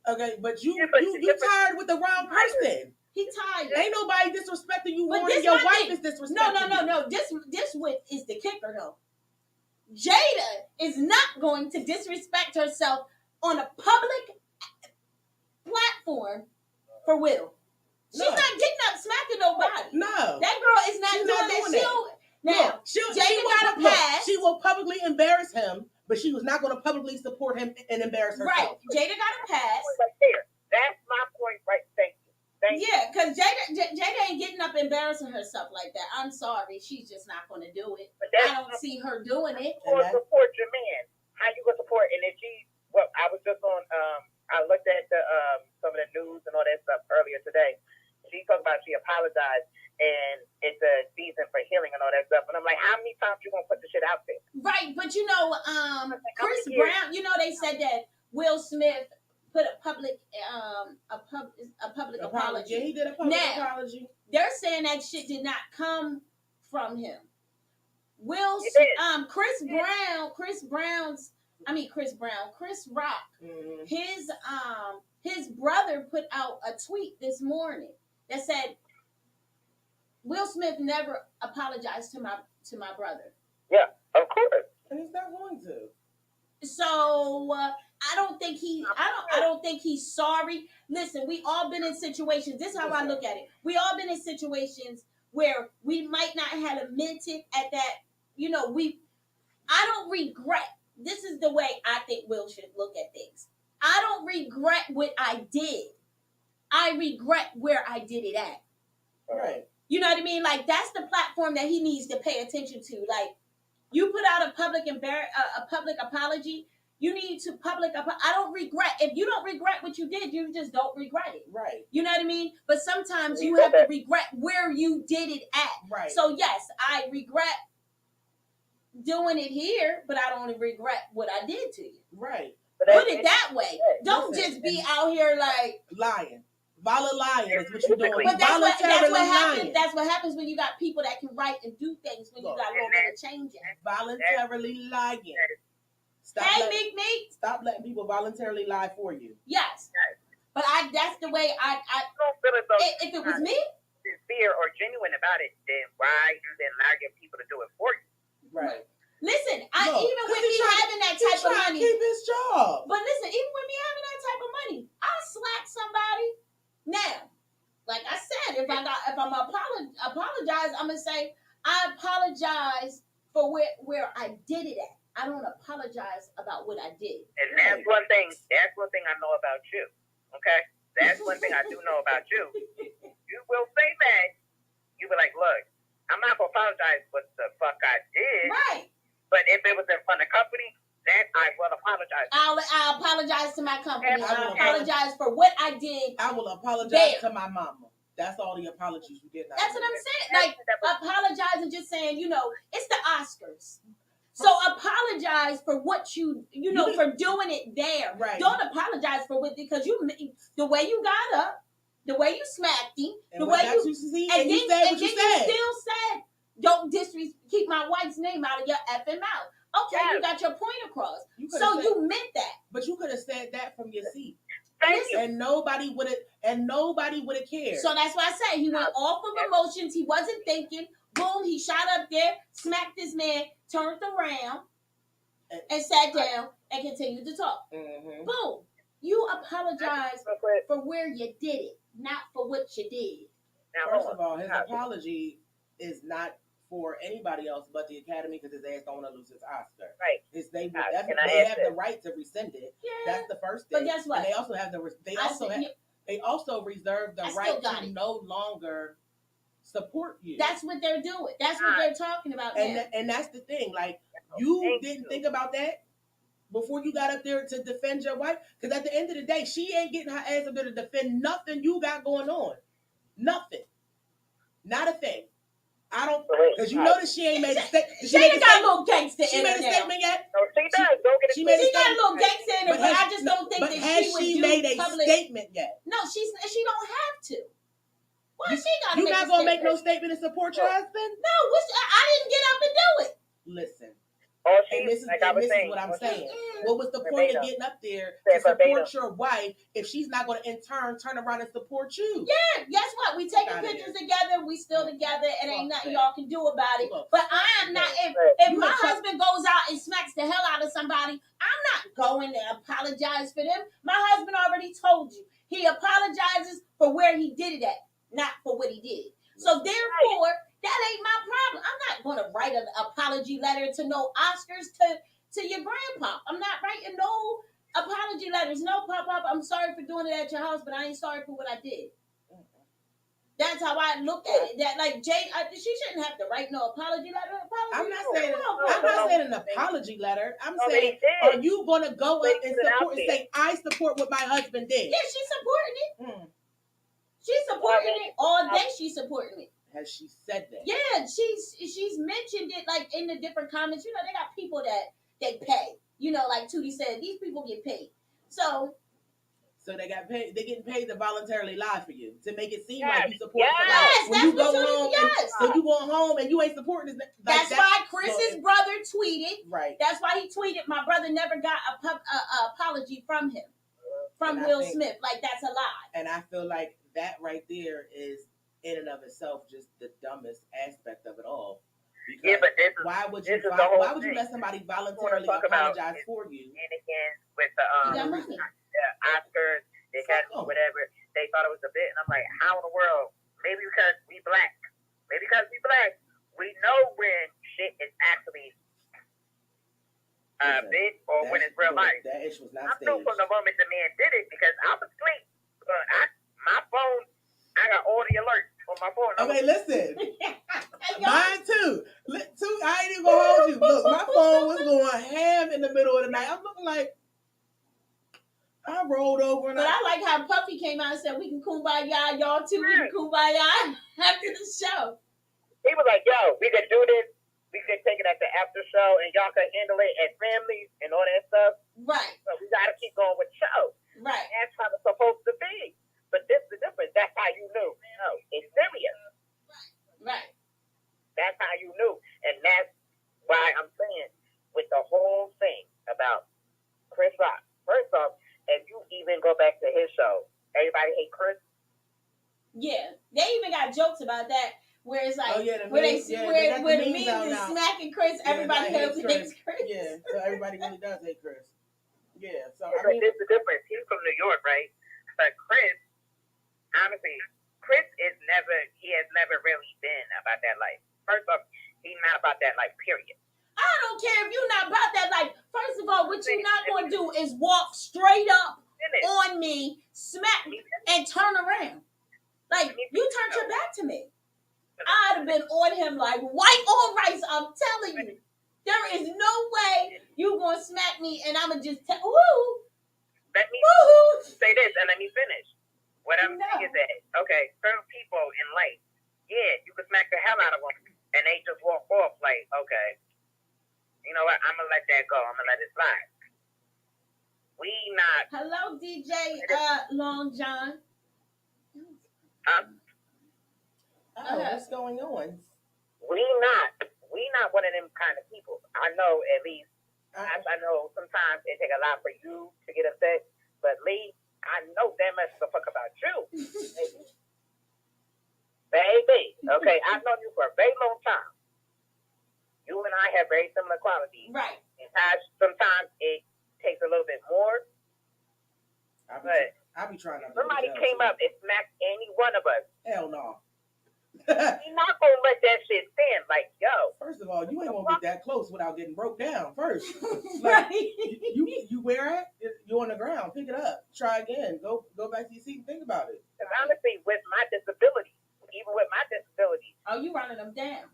Okay, but you tired with the wrong person. He tired. Ain't nobody disrespecting you more than your wife is disrespecting you. No. This is the kicker though. Jada is not going to disrespect herself on a public platform for Will. She's not getting up smacking nobody. No. That girl is not doing that. Now, Jada got a pass. She will publicly embarrass him, but she was not going to publicly support him and embarrass herself. Right. Jada got a pass. Right there. That's my point, right? Thank you. Because Jada ain't getting up embarrassing herself like that. I'm sorry. She's just not going to do it. I don't see her doing it. Or support your man. How you going to support? And if I was just on, I looked at some of the news and all that stuff earlier today. She talked about she apologized and it's a season for healing and all that stuff. And I'm like, how many times you going to put the shit out there? Right. But Chris Brown, they said that Will Smith put a public apology. Yeah, he did a public apology. They're saying that shit did not come from him. Chris Rock, his brother put out a tweet this morning that said Will Smith never apologized to my brother. Yeah, of course. And he's not going to. So I don't think he's sorry. Listen, we all been in situations. This is how I look at it. We all been in situations where we might not have meant it at that. I don't regret. This is the way I think Will should look at things. I don't regret what I did. I regret where I did it at. Right. You know what I mean? Like, that's the platform that he needs to pay attention to. Like, you put out a public apology. You need to I don't regret. If you don't regret what you did, you just don't regret it. Right. You know what I mean? But sometimes you have to regret where you did it at. Right. So, yes, I regret doing it here, but I don't regret what I did to you. Right. Put it that way. Don't just be out here like lying. Lying is what you're doing. But that's what happens. That's what happens when you got people that can write and do things when you got a little bit of change in. Voluntarily lying. Stop letting people voluntarily lie for you. Yes. But that's the way I if it was me, sincere or genuine about it, then why you then allow people to do it for you? Right. Listen, even with me having that type of money, keep his job. But listen, even with me having that type of money, I'll slack somebody. Now, like I said, if I'm apologize, I'm gonna say I apologize for where I did it at. I don't apologize about what I did. And that's one thing. That's one thing I know about you. Okay, that's one thing I do know about you. You will say that. You be like, look, I'm not gonna apologize for the fuck I did. Right. But if it was in front of the company, then I will apologize. I'll apologize to my company. I'll apologize for what I did. I will apologize to my mama. That's all the apologies you get. That's what I'm saying. Like, apologize and just saying, it's the Oscars. So apologize for what you for doing it there. Right. Don't apologize for what, because the way you got up, the way you smacked him, and the way you still said, don't keep my wife's name out of your effing mouth. Okay, you got your point across. You meant that. But you could have said that from your seat. Thank you. And nobody would have cared. So that's why I say he went off of emotions. He wasn't thinking. Boom, he shot up there, smacked this man, turned around, and sat down and continued to talk. Mm-hmm. Boom. You apologize for where you did it, not for what you did. Now, first of all, his apology is not for anybody else but the Academy, because his ass don't want to lose his Oscar. Right. They have the right to rescind it. Yeah. That's the first thing. But guess what? And they also have they also reserve the right to no longer support you. That's what they're doing. That's what they're talking about. And that's the thing. Like, you didn't think about that before you got up there to defend your wife, because at the end of the day, she ain't getting her ass up there to defend nothing you got going on. Nothing. Not a thing. I don't, because you notice she ain't made a statement. She ain't got a little gangster in her. She made a statement yet? No, she does. Go get it. She got a little gangster in her, but I just don't think that she would do made a statement yet? No, she don't have to. Why she got? You not gonna make no statement to support your husband? No, I didn't get up and do it. Listen. And this is what I'm saying. What was the point of getting up there to support your wife if she's not going to in turn turn around and support you? Yeah, guess what? We taking pictures together. We still together. It ain't nothing y'all can do about it. But I am not. If my husband goes out and smacks the hell out of somebody, I'm not going to apologize for them. My husband already told you. He apologizes for where he did it at, not for what he did. So therefore, that ain't my problem. I'm not going to write an apology letter to no Oscars to your grandpa. I'm not writing no apology letters. No, Pop, I'm sorry for doing it at your house, but I ain't sorry for what I did. That's how I look at it. That like Jay, she shouldn't have to write no apology letter. I'm not saying an apology letter. I'm saying, are you going to go up and support and say, I support what my husband did? Yeah, she's supporting it. She's supporting it all day. She's supporting it. Has she said that? Yeah, she's mentioned it like in the different comments. They got people that they pay. Like Tootie said, these people get paid. So they got paid. They're getting paid to voluntarily lie for you, to make it seem like you support somebody. Yes, when you go home, so you go home and you ain't supporting this. That's why Chris's brother tweeted. Right. That's why he tweeted. My brother never got a apology from him, from Will Smith. Like, that's a lie. And I feel like that right there is, in and of itself, just the dumbest aspect of it all. Because why would you let somebody voluntarily apologize for you? And again, with the Oscars, they got whatever, they thought it was a bit, and I'm like, how in the world? Maybe because we black. We know when shit is actually big or when it's real life. That issue was not I knew from the moment the man did it, because I was asleep. My phone, I got all the alerts on my phone. Okay, listen. Mine too. I ain't even gonna hold you. Look, my phone was going ham in the middle of the night. I'm looking like I rolled over. But I like how Puffy came out and said, we can kumbaya, y'all too. We can kumbaya after the show. He was like, yo, we could do this. We could take it at the after show, and y'all could handle it as families and all that stuff. Right. So we got to Chris Rock. First off, if you even go back to his show, everybody hate Chris. Yeah, they even got jokes about that. Where it's like, the where memes the memes is smacking Chris, everybody hates Chris. Yeah, so everybody really does hate Chris. Yeah, so I mean, there's the difference. He's from New York, right? But Chris, honestly, he has never really been about that life. First off, he's not about that life, period. I don't care if you're not about that life. First of all, what you're not going to do is walk straight up on me, smack me, and turn around. Like, you turned your back to me. I'd have been on him like white on rice. I'm telling you. There is no way you going to smack me and I'm going to just woo. Let me say this and let me finish. What I'm saying is that, okay, certain people in life, yeah, you can smack the hell out of them and they just walk off like, okay, you know what, I'm going to let that go. I'm going to let it slide. We not. Hello, DJ Long John. What's going on? We not one of them kind of people. I know at least. I know sometimes it take a lot for you to get upset, but Lee, I know that much the fuck about you, baby. Okay, I've known you for a very long time. You and I have very similar qualities, right? And sometimes it takes a little bit more. But I'll be trying to. Somebody came up and smacked any one of us. Hell no. You're not gonna let that shit stand. Like, yo. First of all, you ain't gonna get that close without getting broke down first. Like, you where at? You on the ground. Pick it up. Try again. Go back to your seat and think about it. Because honestly, with my disability, even with my disability, you running them down.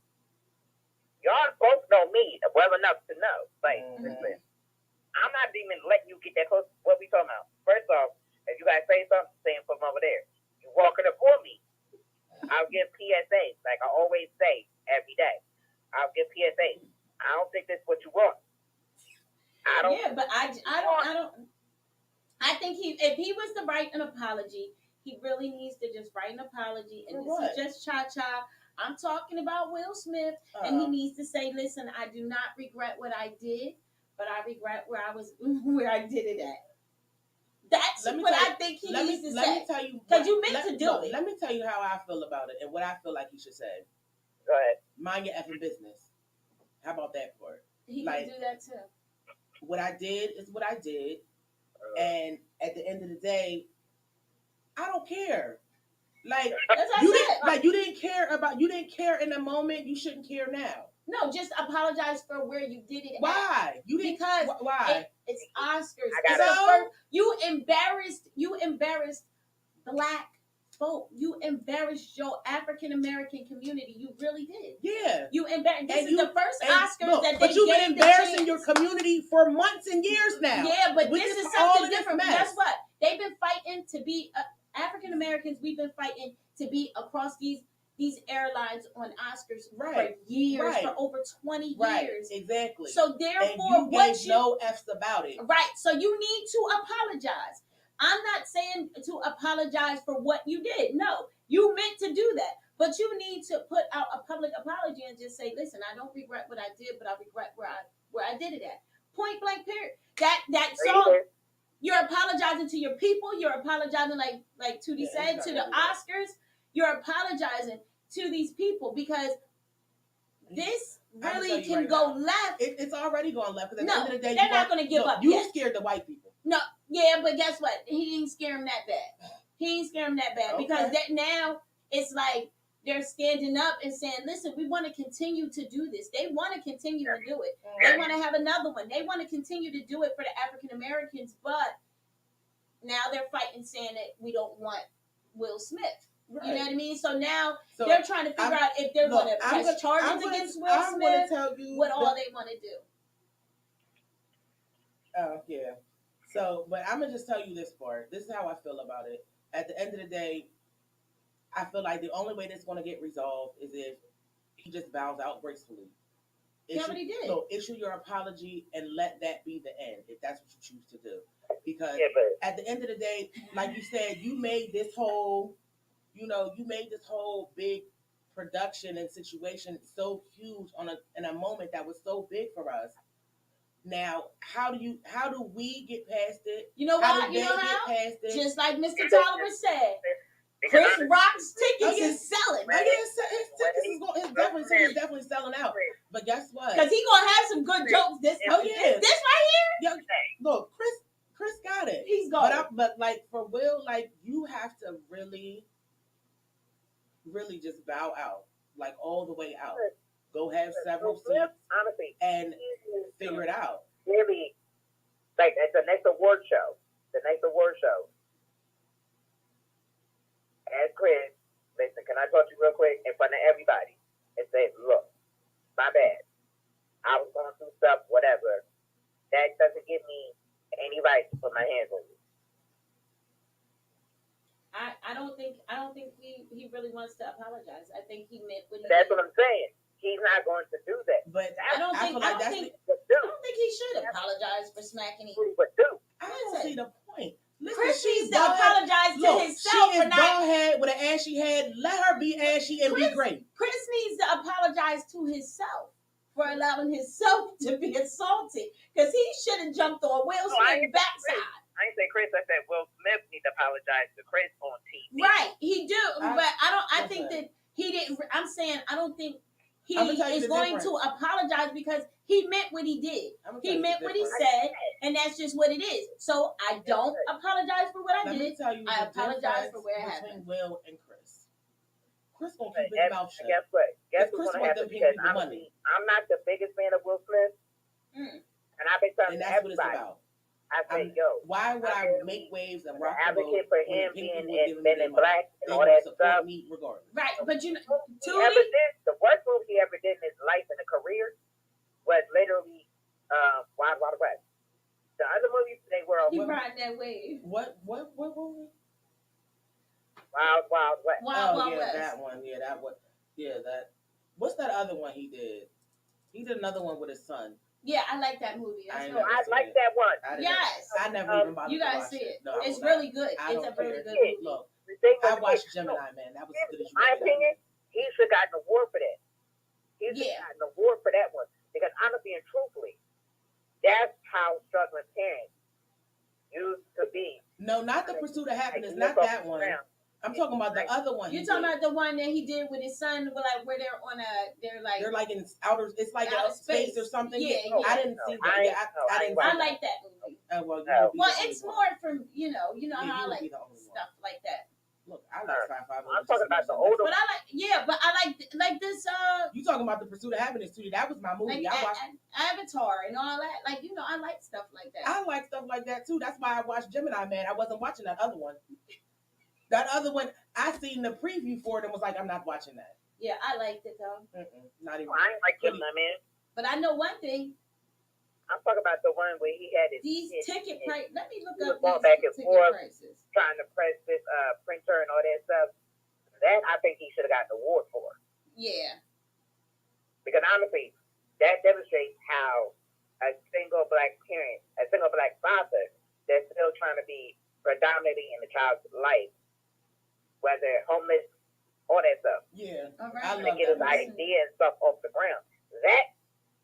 Y'all both know me well enough to know. Like, listen, I'm not even letting you get that close. What we talking about? First off, if you guys say something, say it from over there. You walking up for me. I'll give PSAs, like I always say every day. I'll give PSAs. I don't think this is what you want. I don't. Yeah, but I don't. I think if he was to write an apology, he really needs to just write an apology. And this is just cha-cha. I'm talking about Will Smith, and he needs to say, "Listen, I do not regret what I did, but I regret where I did it at." That's what I think he needs to say. Let me tell you, because you meant to do it. Let me tell you how I feel about it and what I feel like he should say. Go ahead. Mind your effing business. How about that part? He can do that too. What I did is what I did, and at the end of the day, I don't care. Like you didn't care in the moment. You shouldn't care now. No, just apologize for where you did it. Why? Why? It's Oscars. It's the first. You embarrassed black folk. You embarrassed your African American community. You really did. Yeah. You embarrassed. This is the first Oscars that they gave. But you've been embarrassing your community for months and years now. Yeah, but this is something different. Guess what? They've been fighting to be African Americans. We've been fighting to be across these airlines on Oscars for years, for over 20 years. Exactly. So therefore, no F's about it. Right. So you need to apologize. I'm not saying to apologize for what you did. No, you meant to do that. But you need to put out a public apology and just say, listen, I don't regret what I did, but I regret where I did it at. Point blank, period. That song, you're apologizing to your people. You're apologizing, like Tootie said, to the Oscars. You're apologizing to these people because this really can go left. It's already going left. Because at the end of the day, they're not going to give up. You scared the white people. No, yeah, but guess what? He ain't scare them that bad. Because now it's like they're standing up and saying, listen, we want to continue to do this. They want to continue to do it. They want to have another one. They want to continue to do it for the African Americans, but now they're fighting saying that we don't want Will Smith. Right. You know what I mean? So now they're trying to figure out if they're going to press charges against Will Smith, what all they want to do. Oh, yeah. So, but I'm going to just tell you this part. This is how I feel about it. At the end of the day, I feel like the only way that's going to get resolved is if he just bows out gracefully. That's what he did. So issue your apology and let that be the end, if that's what you choose to do. Because at the end of the day, like you said, you made this whole big production and situation so huge in a moment that was so big for us. Now, how do we get past it? You know how why? do You they know get how? past it? Just like Mr. Tolliver said, Chris Rock's tickets is selling. Oh, yeah, his definitely selling out. But guess what? Because he's gonna have some good jokes. This right here. Look, Chris got it. He's going. But like for Will, like you have to really just bow out, like all the way out. Go have several seats, honestly, and figure it out. Really, like at the next award show, ask Chris, listen, can I talk to you real quick in front of everybody and say, look, my bad. I was going through stuff, whatever. That doesn't give me any right to put my hands on you. I don't think he really wants to apologize. I think he meant what he That's did. what I'm saying. He's not going to do that. But I don't think he should apologize for smacking him. But dude, I don't see the point. Listen, Chris needs to apologize to himself. She is bald head with an ashy head. Let her be ashy and be great. Chris needs to apologize to himself for allowing himself to be assaulted, because he should have jumped on Will Smith's backside. I ain't say Chris. I said Will Smith needs to apologize to Chris on TV. Right, he do, but I think that he didn't. I'm saying I don't think he is going to apologize because he meant what he did. He meant what he said, and that's just what it is. So I don't apologize for what I did. I apologize for where it happened. Will and Chris. Chris gonna keep his mouth shut. Guess what? Guess what's gonna happen? Because I'm not the biggest fan of Will Smith, and I've been telling everybody. What it's about. I say, yo, why would I make waves and rock the boat? Advocate for him being in black and all that stuff. Right, but you know, the worst movie he ever did in his life and a career was literally Wild Wild West. The other movies they were on. He ride that wave. What movie? Wild Wild West. Wild West. That one. Yeah, that one. Yeah, that. What's that other one he did? He did another one with his son. Yeah, I like that movie. I like that one. I never even bothered. You guys see it. No, it's really good. It's a really good movie. Look, I watched Gemini Man. That was as good as you. My opinion, he should have gotten an award for that. He should have gotten an award for that one. Because honestly and truthfully, that's how struggling parents used to be. No, not The Pursuit of Happiness. Not that one. I'm talking about the other one. You're talking about the one that he did with his son, where they're on they're like in outer, it's like outer space or something. Yeah, I didn't see that. I like that movie. Well, it's more from you know how I like stuff like that. Look, I like sci-fi. I'm talking about the older. But I like this. You talking about The Pursuit of Happiness too? That was my movie. Like I watched Avatar and all that. Like I like stuff like that. I like stuff like that too. That's why I watched Gemini Man. I wasn't watching that other one. That other one, I seen the preview for it and was like, I'm not watching that. Yeah, I liked it though. Not even. I ain't like Gemini Man. But I know one thing. I'm talking about the one where he had these ticket prices. Let me look up going back and forth, prices. Trying to press this printer and all that stuff. That I think he should have gotten an award for. Yeah. Because honestly, that demonstrates how a single black parent, a single black father, that's still trying to be predominantly in the child's life, whether homeless, all that stuff. Yeah. All right. I to get his idea and stuff off the ground. That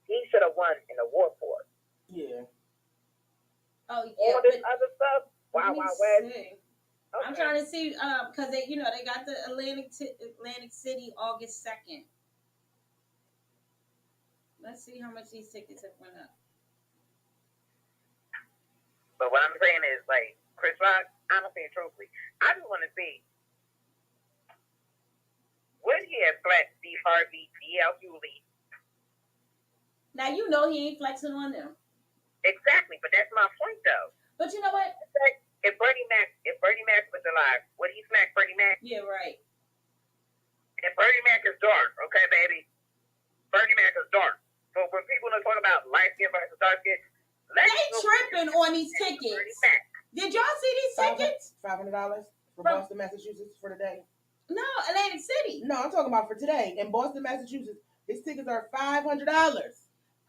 he should have won an award for. Yeah. Oh yeah. All this other stuff. Wild Wild West. Okay. I'm trying to see because they got the Atlantic City August 2nd. Let's see how much these tickets have went up. But what I'm saying is, like, Chris Rock, honestly and truthfully, I just want to see, would he have flexed Steve Harvey, D.L. Hewley? Now, you know he ain't flexing on them. Exactly, but that's my point, though. But you know what? If Bernie Mac was alive, would he smack Bernie Mac? Yeah, right. And Bernie Mac is dark, okay, baby? Bernie Mac is dark. So when people are talking about light skin versus dark skin, they tripping on these tickets. Did y'all see these tickets? $500 for Boston, Massachusetts for today. No, Atlantic City. No, I'm talking about for today in Boston, Massachusetts. These tickets are $500.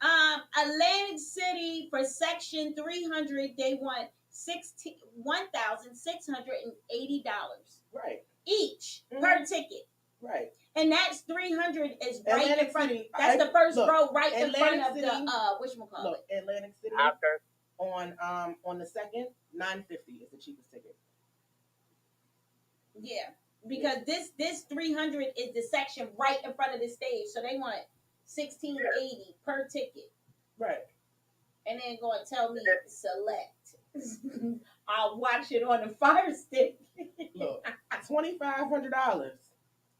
Atlantic City for section 300, they want $1,680. Right. Each per ticket. Right. And that's 300 is right Atlantic in front. City, that's the first row right Atlantic in front of City, the whatchamacallit. Atlantic City on the second, $9.50 is the cheapest ticket. Yeah. Because this 300 is the section right in front of the stage. So they want $16.80 per ticket. Right. And then go and tell me select. I'll watch it on the Fire Stick. Look, $2,500.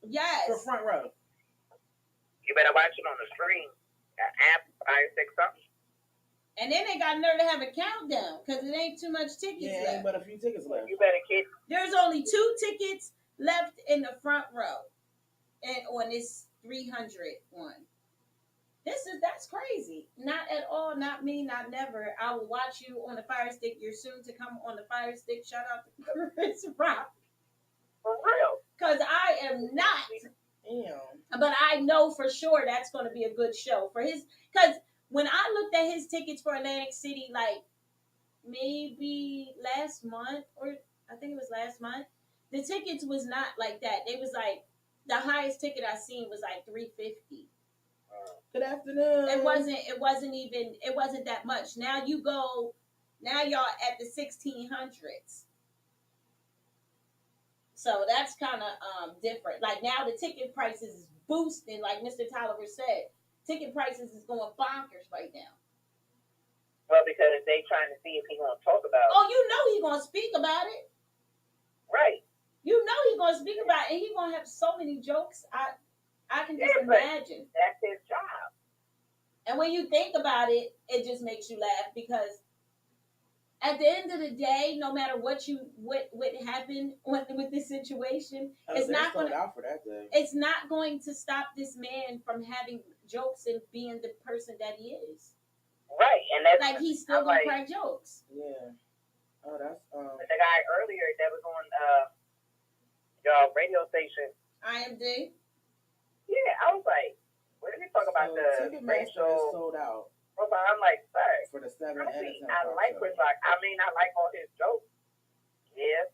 Yes. For front row. You better watch it on the screen. App, Fire Stick, something. And then they got nerve to have a countdown because it ain't too much tickets left. Ain't but a few tickets left. You better kid. There's only 2 tickets left in the front row, and on this 300 one. That's crazy. Not at all. Not me. Not never. I will watch you on the Fire Stick. You're soon to come on the Fire Stick. Shout out to Chris Rock. For real. Because I am not. Damn. But I know for sure that's going to be a good show for his. Because when I looked at his tickets for Atlantic City, like maybe last month, or I think it was last month, the tickets was not like that. They was like the highest ticket I seen was like $350. Good afternoon. It wasn't that much. Now y'all at the 1600s. So that's kind of different. Like now the ticket prices is boosting, like Mr. Tolliver said. Ticket prices is going bonkers right now. Well, because they trying to see if he's going to talk about it. Oh, you know he's going to speak about it. Right. You know he's going to speak about it, and he's going to have so many jokes. I can just imagine. That's his job. And when you think about it, it just makes you laugh because at the end of the day, no matter what happened with this situation, it's not going to out for that day. It's not going to stop this man from having jokes and being the person that he is. Right, and that's like he's still gonna crack jokes. Yeah. Oh, that's the guy earlier that was on your radio station. IMD. Yeah, I was like, what did he talk about the Ticketmaster sold out. I'm like, sorry. For the 7 and 10 I like Chris Rock. I mean, I like all his jokes. Yeah,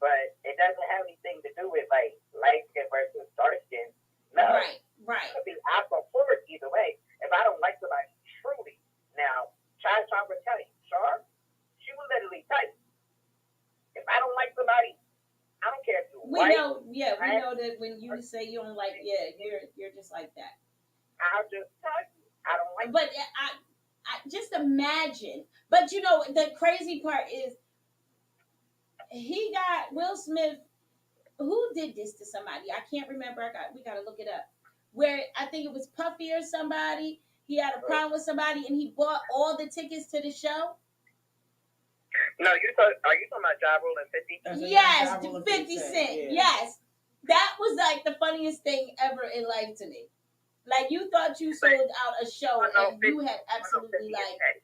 but it doesn't have anything to do with like light skin versus dark skin. No. Right. I support either way. If I don't like somebody truly, now Chai will tell you, Char, she was literally tight. If I don't like somebody, I don't care if you we know that when you say you don't like, you're just like that. I'll just tell you, I don't like. But I just imagine. But you know, the crazy part is he got Will Smith. Who did this to somebody? I can't remember. We got to look it up. Where I think it was Puffy or somebody. He had a problem with somebody, and he bought all the tickets to the show. No, are you talking about Ja Rule and 50? Yes, 50 Cent. Yeah. Yes, that was like the funniest thing ever in life to me. Like you thought you sold out a show, and you had absolutely like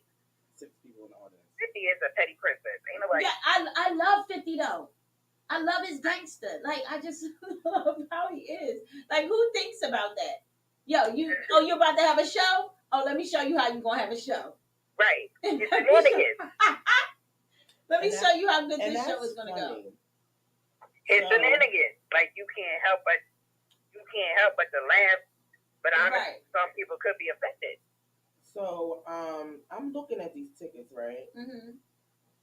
6 people in the audience. 50 is a petty princess. Ain't nobody. Yeah, I love 50 though. I love his gangster. Like I just love how he is. Like who thinks about that? Yo, you're about to have a show? Oh, let me show you how you're gonna have a show. Right. It's shenanigans. Let me show you how good this show is gonna go. It's shenanigans. Like you can't help but to laugh. But honestly, some people could be affected. So I'm looking at these tickets, right? Mm-hmm.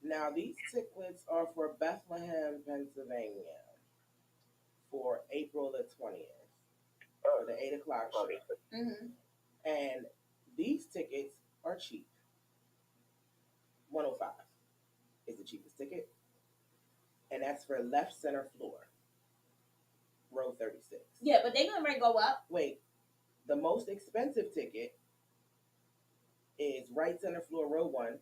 Now, these tickets are for Bethlehem, Pennsylvania for April the 20th for the 8 o'clock show. Mm-hmm. And these tickets are cheap. $105 is the cheapest ticket. And that's for left center floor, row 36. Yeah, but they're going to go up. Wait, the most expensive ticket is right center floor, row 1.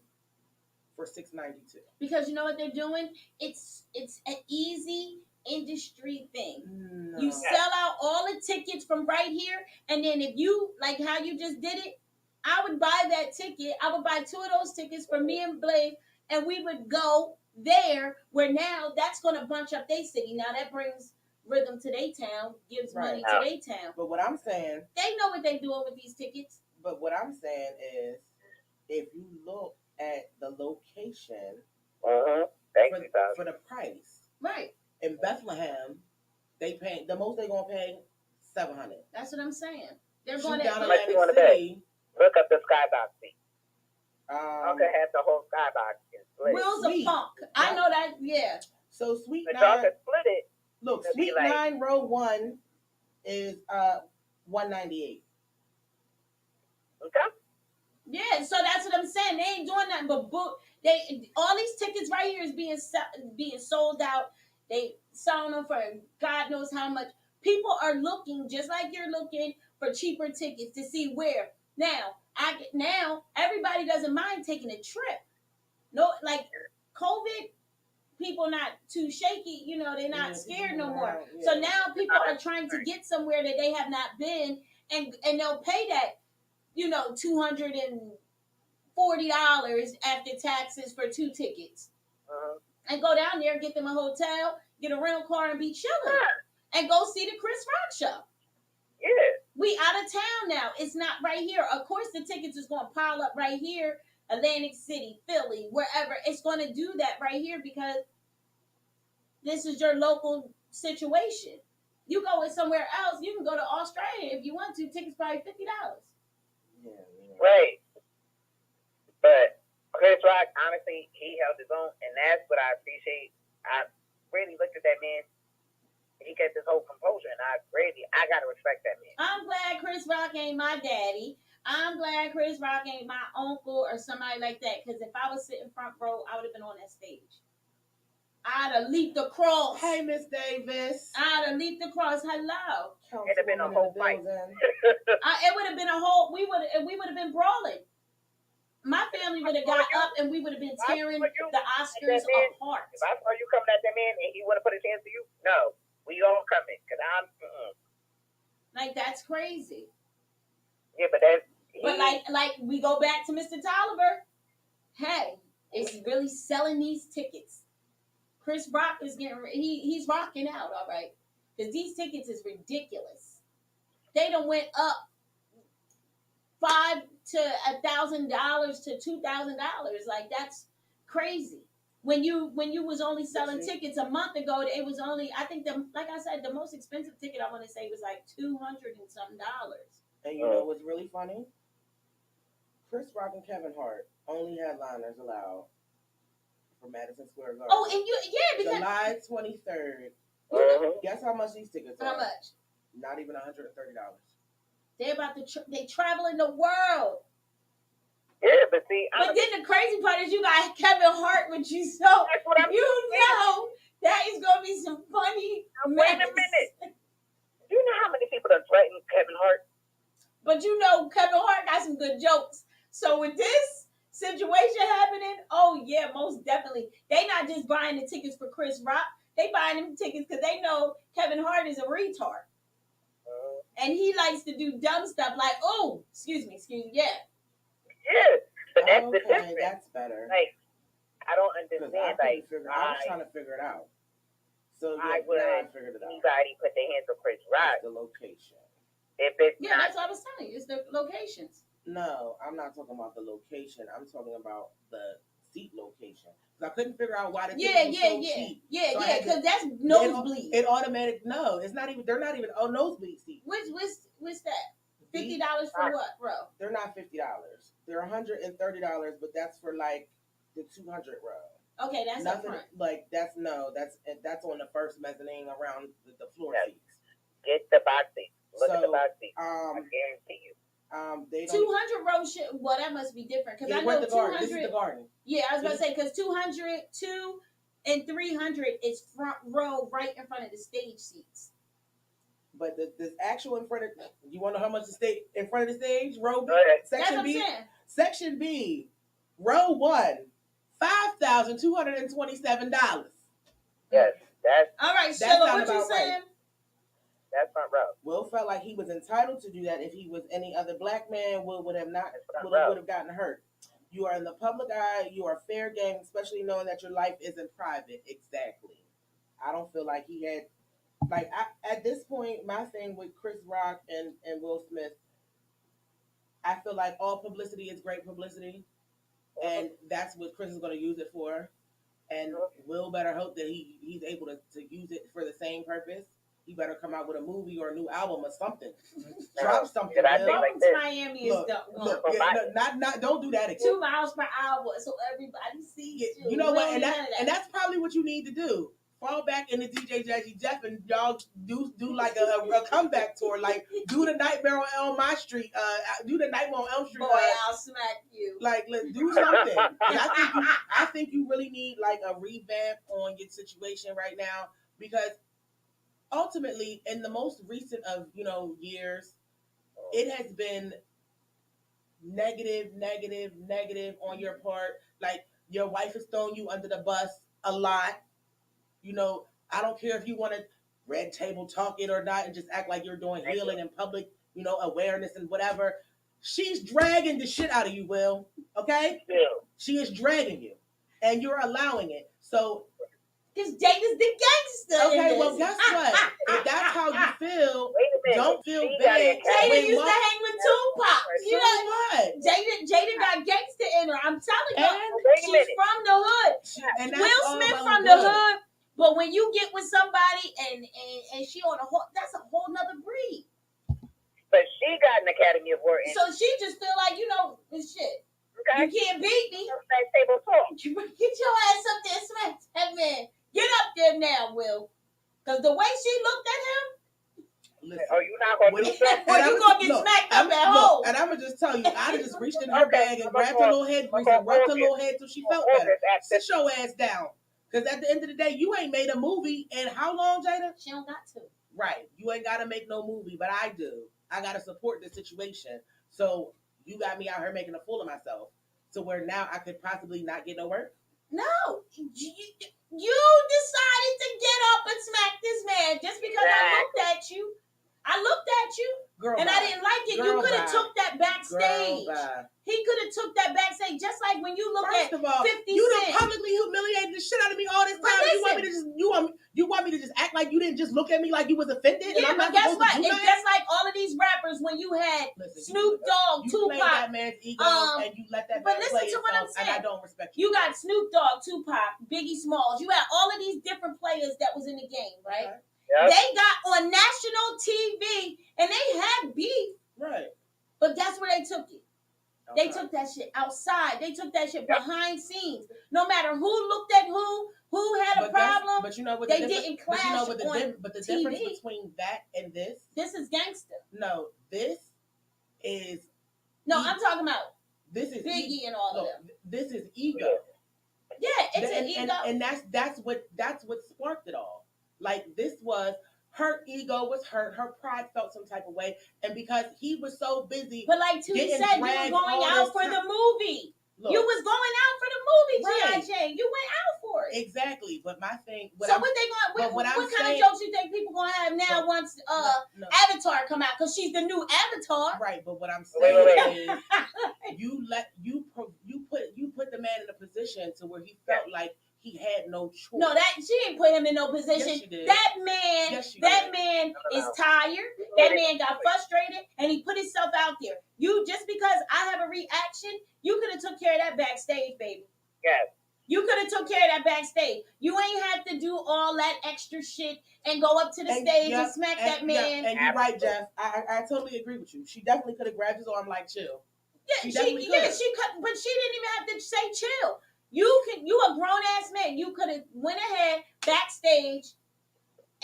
For $6.92. Because you know what they're doing? It's an easy industry thing. No. You sell out all the tickets from right here, and then if you like how you just did it, I would buy that ticket. I would buy 2 of those tickets for me and Blake, and we would go there. Where now that's going to bunch up their city. Now that brings rhythm to their town, gives money to their town. But what I'm saying, they know what they're doing with these tickets. But what I'm saying is, if you look at the location for the price. Right. In Bethlehem, they pay the most they're gonna pay $700. That's what I'm saying. They're going down How much you Atlantic want to pay? City. Look up the skybox seat. Uncle has the whole skybox. Wheels of Funk. I know that. Yeah. So Suite But 9. y'all can split it. Look, Suite 9 row 1 is $198. Okay. Yeah, so that's what I'm saying. They ain't doing nothing but book. All these tickets right here is being sold out. They selling them for God knows how much. People are looking just like you're looking for cheaper tickets to see where. Now everybody doesn't mind taking a trip. No, like COVID, people not too shaky. They're not scared no more. Yeah. So now people are trying to get somewhere that they have not been, and they'll pay that. $240 after taxes for 2 tickets. And go down there, get them a hotel, get a rental car, and be chilling. And go see the Chris Rock show. Yeah. We out of town now. It's not right here. Of course, the tickets is going to pile up right here. Atlantic City, Philly, wherever. It's going to do that right here because this is your local situation. You go with somewhere else, you can go to Australia if you want to. Tickets probably $50. Yeah. Right. But Chris Rock, honestly, he held his own, and that's what I appreciate. I really looked at that man. He kept his whole composure, and I gotta respect that man. I'm glad Chris Rock ain't my daddy. I'm glad Chris Rock ain't my uncle or somebody like that. Because if I was sitting front row, I would have been on that stage. I'd have leaped across. Hey, Miss Davis. I'd have leaped across. Hello. It'd have been a whole fight. It would have been a whole. We would have been brawling. My family would have got up and we would have been tearing the Oscars apart. If I saw you coming at that man and he would have put his hands to you, no, we all coming because I'm. Like that's crazy. Yeah, but that's. But like we go back to Mr. Tolliver. Hey, it's really selling these tickets. Chris Rock is he's rocking out, all right, because these tickets is ridiculous. They done went up $500 to $1,000 to $2,000. Like that's crazy. When you was only selling tickets a month ago, it was only like I said, the most expensive ticket I want to say was like $200 and something. And you know what's really funny? Chris Rock and Kevin Hart only headliners allowed for Madison Square Garden. Oh, and because July 23rd. Guess how much these tickets are? How much? Not even $130. They about to they traveling the world. Yeah, but see, but then the crazy part is you got Kevin Hart with you, so know that is gonna be some funny. Wait a minute. Do you know how many people done threatened Kevin Hart? But Kevin Hart got some good jokes. So with this situation happening, oh yeah, most definitely. They not just buying the tickets for Chris Rock. They buying them tickets because they know Kevin Hart is a retard. And he likes to do dumb stuff like, oh, excuse me, yeah. Yeah, but that's the difference. That's better. Like, I don't understand. I was trying to figure it out. So I figured it out. Anybody put their hands on Chris Rock? The location. If it's that's what I was telling you. It's the locations. No, I'm not talking about the location. I'm talking about the seat location. Because I couldn't figure out why the ticket was so cheap. Yeah, because that's nosebleed. It automatic. No, it's not even. They're not even nosebleed seats. What's that? $50 for what, bro? They're not $50. They're $130, but that's for like the 200 row. Okay, that's nothing. Up front. Like that's on the first mezzanine around the floor seats. Get the box seat. Look at the box seat. I guarantee you. They 200 row shit. Well, that must be different because I know 200. This is the garden. Yeah, I was about to say because 200, 2 and 300 is front row, right in front of the stage seats. But the actual in front of you want to know how much the stage in front of the stage row B, section B, section B, row 1, $5,227. Yes, that's all right. Sheila, what you saying? Right. That's front row. Will felt like he was entitled to do that. If he was any other black man, Will would have gotten hurt. You are in the public eye. You are fair game, especially knowing that your life isn't private. Exactly. I don't feel like he had. Like, at this point, my thing with Chris Rock and Will Smith, I feel like all publicity is great publicity. And that's what Chris is going to use it for. And Will better hope that he's able to use it for the same purpose. you better come out with a movie or a new album or something. Drop something. Welcome to Miami is the not don't do that again. 2 miles per hour, so everybody sees you. You know what? And that's probably what you need to do. Fall back into DJ Jazzy Jeff and y'all do like a comeback tour. Like do the Nightmare on Elm Street. Do the Nightmare on Elm Street. Boy, I'll smack you. Like let's do something. I think you really need like a revamp on your situation right now, because ultimately in the most recent of years, it has been negative on your part. Like your wife has thrown you under the bus a lot. I don't care if you want to red table talk it or not and just act like you're doing healing in public, awareness and whatever. She's dragging the shit out of you, Will. Okay? Yeah. She is dragging you. And you're allowing it. So because Jada's the gangster. Okay, well, guess what? If that's how you feel, don't feel bad. Jada used to hang with Tupac. You know what? Jada got gangster in her. I'm telling you, she's from the hood. And Will Smith from the hood. But when you get with somebody and she on that's a whole nother breed. But she got an Academy Award. So she just feel like, shit. Okay. You can't beat me. Table talk. Get your ass up there, smack that man. Get up there now, Will. Because the way she looked at him. Listen, you not going to do that? Or you going to get smacked up at home. And I'm going to just tell you, I'd have just reached in her bag and grabbed her little head grease and rubbed her little head till she felt better. Sit your ass down. Because at the end of the day, you ain't made a movie in how long, Jada? She don't got to. Right. You ain't got to make no movie, but I do. I got to support this situation. So you got me out here making a fool of myself. So where now I could possibly not get no work? No. You decided to get up and smack this man just because I looked at you. Girl, and I didn't like it. You could have took that backstage. He could have took that backstage, just like when you look at 50 Cent. You done publicly humiliated the shit out of me all this time. You want me to just act like you didn't just look at me like you was offended? Yeah, but guess what? It's just like all of these rappers when you had Snoop Dogg, Tupac. You played that man's ego and you let that man play himself, and I don't respect you. You got Snoop Dogg, Tupac, Biggie Smalls. You had all of these different players that was in the game, right? Okay. Yep. They got on national TV and they had beef. Right. But that's where they took it. Okay. They took that shit outside. They took that shit behind scenes. No matter who looked at who had a problem, but you know what they didn't clash but the difference between that and this is gangster. No, this is I'm talking about this is Biggie and all of them. This is ego. Yeah, it's an ego. And that's what sparked it all. Like this was her ego was hurt, her pride felt some type of way, and because he was so busy. But like Tootie said, you were going out for the movie. Look, you was going out for the movie, right. G.I.J. You went out for it. Exactly, but my thing. What kind of jokes you think people gonna have now once Avatar come out? Because she's the new Avatar. Right, but what I'm saying is, you put the man in a position to where he felt like he had no choice. No, she didn't put him in no position. Yes, she did. That man is tired. That man got frustrated, and he put himself out there. You just because I have a reaction, you could have took care of that backstage, baby. Yes. You could have took care of that backstage. You ain't have to do all that extra shit and go up to the stage and smack that man. And you're right, Jeff. I totally agree with you. She definitely could have grabbed his arm like chill. Yeah, she could, but she didn't even have to say chill. You a grown ass man. You could have went ahead backstage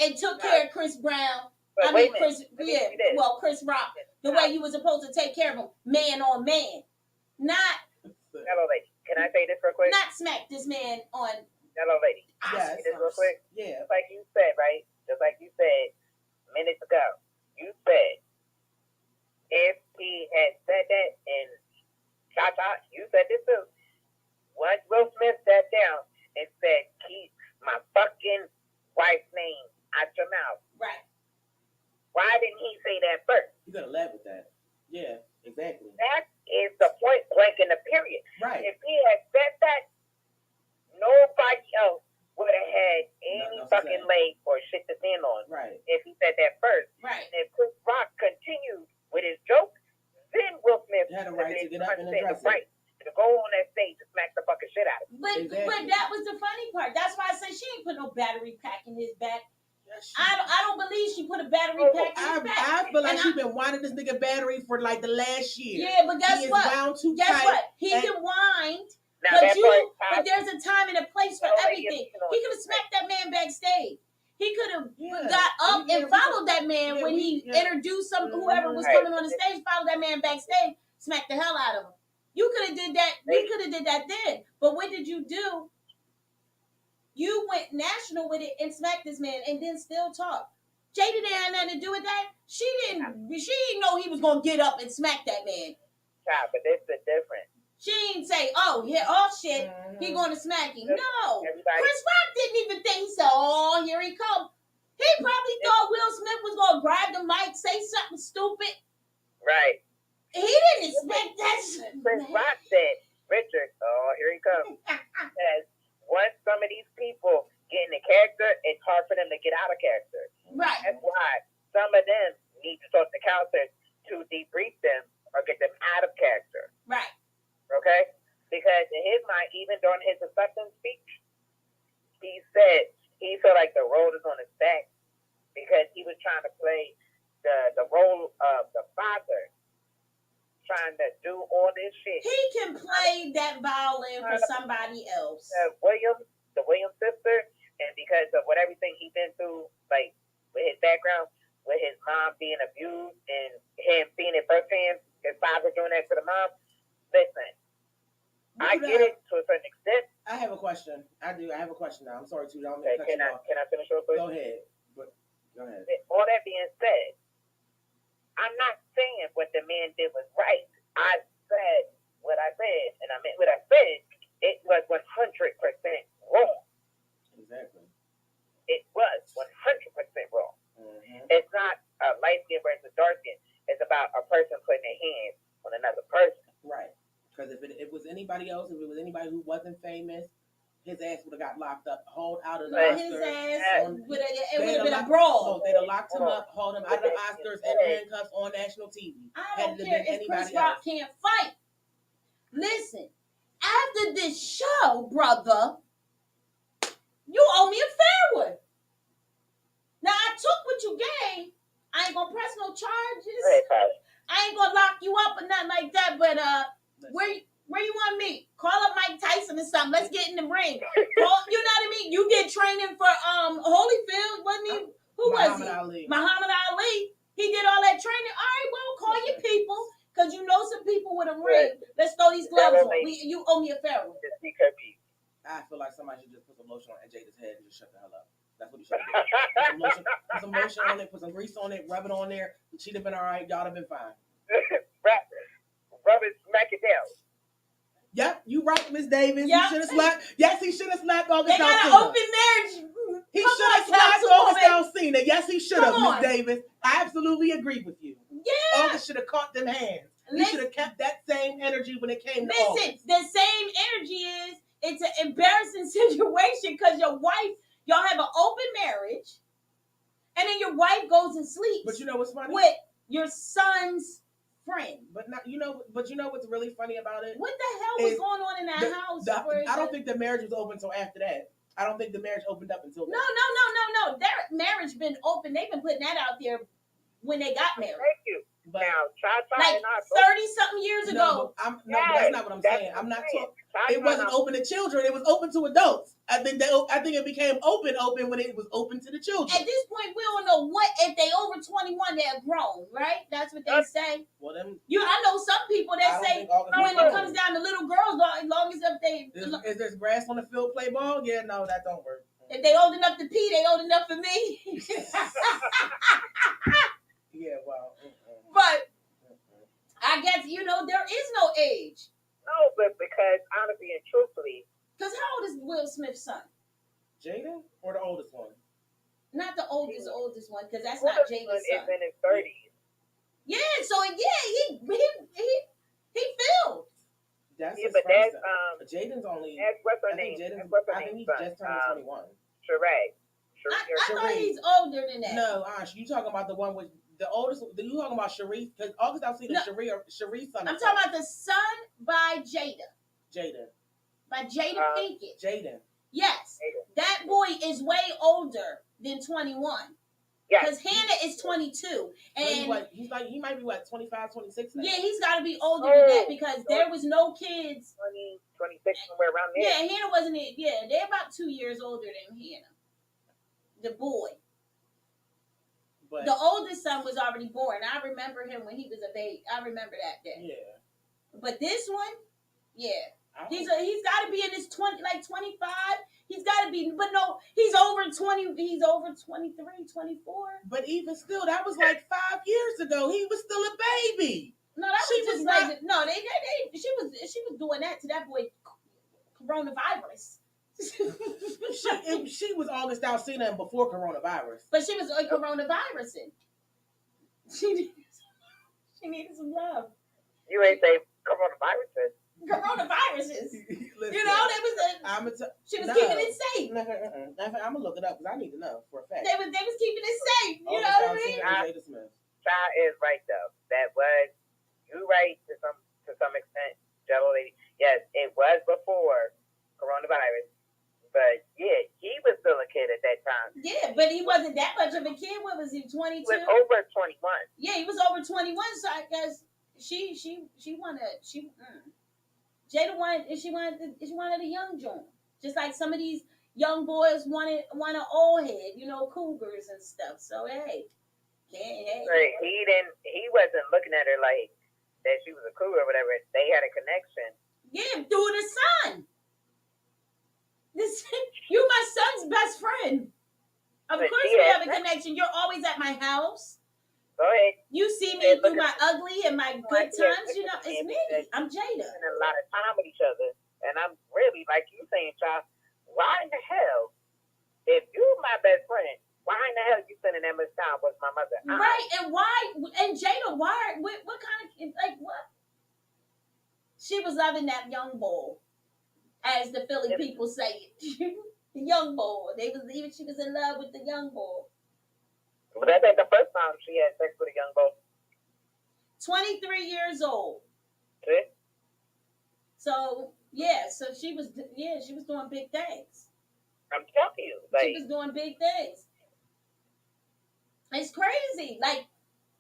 and took care of Chris Brown. Chris Rock. The way you were supposed to take care of him, man on man, not. Jellolady, can I say this real quick? Not smack this man on. Jellolady, yes. This real quick. Yeah. Just like you said, right? Just like you said minutes ago. You said if he had said that in Cha-Cha, you said this too. Once Will Smith sat down and said, keep my fucking wife's name out your mouth. Right. Why didn't he say that first? You gotta laugh at that. Yeah, exactly. That is the point blank in the period. Right. If he had said that, nobody else would have had any fucking leg or shit to stand on. Right. If he said that first. Right. And if Chris Rock continued with his joke, then Will Smith had a right to get up and address it. To go on that stage and smack the fucking shit out of him. But that was the funny part. That's why I said she ain't put no battery pack in his back. I don't believe she put a battery pack in his back. I feel like she's been winding this nigga battery for like the last year. Yeah, but guess what? Guess what? He can wind. But there's a time and a place for everything. He could have smacked that man backstage. He could have got up and followed that man when he introduced whoever was coming on the stage, followed that man backstage, smacked the hell out of him. You could have did that. You could have did that then. But what did you do? You went national with it and smacked this man and then still talk. Jada didn't have nothing to do with that. She didn't know he was gonna get up and smack that man. Yeah, but this is different. She didn't say, oh shit, he gonna smack him. No. Chris Rock didn't even think so. Oh, here he comes. He probably thought Will Smith was gonna grab the mic, say something stupid. Right. He didn't expect that shit. Chris Rock said, Richard, oh, here he comes. Says, once some of these people get into character, it's hard for them to get out of character. Right. That's why some of them need to talk to counselors to debrief them or get them out of character. Right. Okay? Because in his mind, even during his acceptance speech, he said he felt like the role is on his back because he was trying to play the role of the father, trying to do all this shit. He can play that violin for somebody else. The Williams sister, and because of everything he's been through, like with his background, with his mom being abused and him seeing it firsthand, his father doing that to the mom. Listen, I get it to a certain extent. I have a question. I have a question now. I'm sorry, too. Can I finish real quick? Go ahead. Go ahead. All that being said, I'm not saying what the man did was right. I said what I said, and I meant what I said. It was 100% wrong. Exactly. It was 100% wrong. Mm-hmm. It's not a light skin versus dark skin. It's about a person putting their hands on another person. Right. Because if it was anybody else, if it was anybody who wasn't famous, his ass would have got locked up, hauled out of the Oscars. His ass it would have been a brawl. So they'd have locked him up, hauled him out of the Oscars and handcuffs on national TV. I don't care if Chris Rock can't fight. Listen, after this show, brother, you owe me a fair one. Now, I took what you gave. I ain't gonna press no charges. I ain't gonna lock you up or nothing like that, but where you want me? Call up Mike Tyson or something. Let's get in the ring. You know what I mean? You did training for Holyfield, wasn't he? Who was he? Ali. Muhammad Ali. He did all that training. All right, well, call your people, because you know some people with a ring. Let's throw these gloves on. You owe me a fair one. I feel like somebody should just put some lotion on Jada's head and just shut the hell up. That's what he should have done. Put some lotion on it, put some grease on it, rub it on there. She'd have been all right. Y'all have been fine. Rub it, smack it down. Yep, you right, Miss Davis. Yep. He should have slapped. Yes, he should have slapped August They got Alsina. an open marriage. He should have slapped August Alsina. Yes, he should have, Miss Davis. I absolutely agree with you. Yeah. August should have caught them hands. He should have kept that same energy when it came to August. Listen, the same energy is, it's an embarrassing situation because your wife, y'all have an open marriage, and then your wife goes and sleeps. But you know what's funny? With your son's friend. But you know what's really funny about it? What the hell was going on in that house? I don't think the marriage was open until after that. I don't think the marriage opened up until then. No. Their marriage been open. They've been putting that out there when they got married. Thank you. But now, like 30-something years ago. But that's not what I'm saying. I'm not talking. It wasn't open to children. It was open to adults. I think it became open when it was open to the children. At this point, we don't know what if they over 21, they're grown, right? That's what they say. Well, I know some people that say when it comes down to little girls, as long as if they is there grass on the field, play ball? Yeah, no, that don't work. If they old enough to pee, they old enough for me. Yeah, well. But I guess, there is no age. No, but because honestly and truthfully. Because how old is Will Smith's son? Jaden or the oldest one? Not the oldest one, because that's not Jaden's son. He's in his 30s. Yeah, so he failed. That's but that's Jaden's only. What's her name? I think he's just turned 21. Sheree. I thought he's older than that. No, Ash, you talking about the one with the oldest? You talking about Cherie? Because August Alsina, Cherie's son. I'm talking about the son by Jada. By Jada Pinkett. Jaden. Yes, that boy is way older than 21. Yeah. Because Hannah is 22. And he might be what, 25, 26 now? Yeah, he's got to be older than that because there was no kids. 20, 26, somewhere around there. Yeah, Hannah wasn't it. Yeah, they're about 2 years older than Hannah. The boy. But the oldest son was already born. I remember him when he was a baby. I remember that day. Yeah. But this one, yeah. He's got to be in his 20, like 25. He's got to be, but no, he's over 20. He's over 23, 24. But even still, that was like 5 years ago. He was still a baby. No, that was just like no. She was doing that to that boy, coronavirus. she was August Alsina before coronavirus. But she was coronavirusing. She needed some love. You ain't say coronaviruses. Coronaviruses. Listen, you know, they was she was keeping it safe. I'm gonna look it up because I need to know for a fact. They was keeping it safe. You know what I mean? Child is right though. That was you right to some extent, Jellolady. Yes, it was before coronavirus. But yeah, he was still a kid at that time. Yeah, but he wasn't that much of a kid. What was he, 22? He was over 21. Yeah, he was over 21. So I guess she Jada wanted a young joint, just like some of these young boys want an old head, you know, cougars and stuff. So hey. Right. He wasn't looking at her like that she was a cougar or whatever. They had a connection. Yeah, through the son. You my son's best friend. Of course we have a connection. You're always at my house. Go ahead. You see me through my ugly and my good times. You know, it's me. I'm Jada. Spending a lot of time with each other. And I'm really, like you saying, child, why in the hell, if you're my best friend, why in the hell you spending that much time with my mother? Right, and why, and Jada, why, what kind of, like, what? She was loving that young boy, as the Philly people say it. The young boy. She was in love with the young boy. But that ain't the first time she had sex with a young boy. 23 years old. See? So, so she was doing big things. I'm telling you. Like, she was doing big things. It's crazy. Like,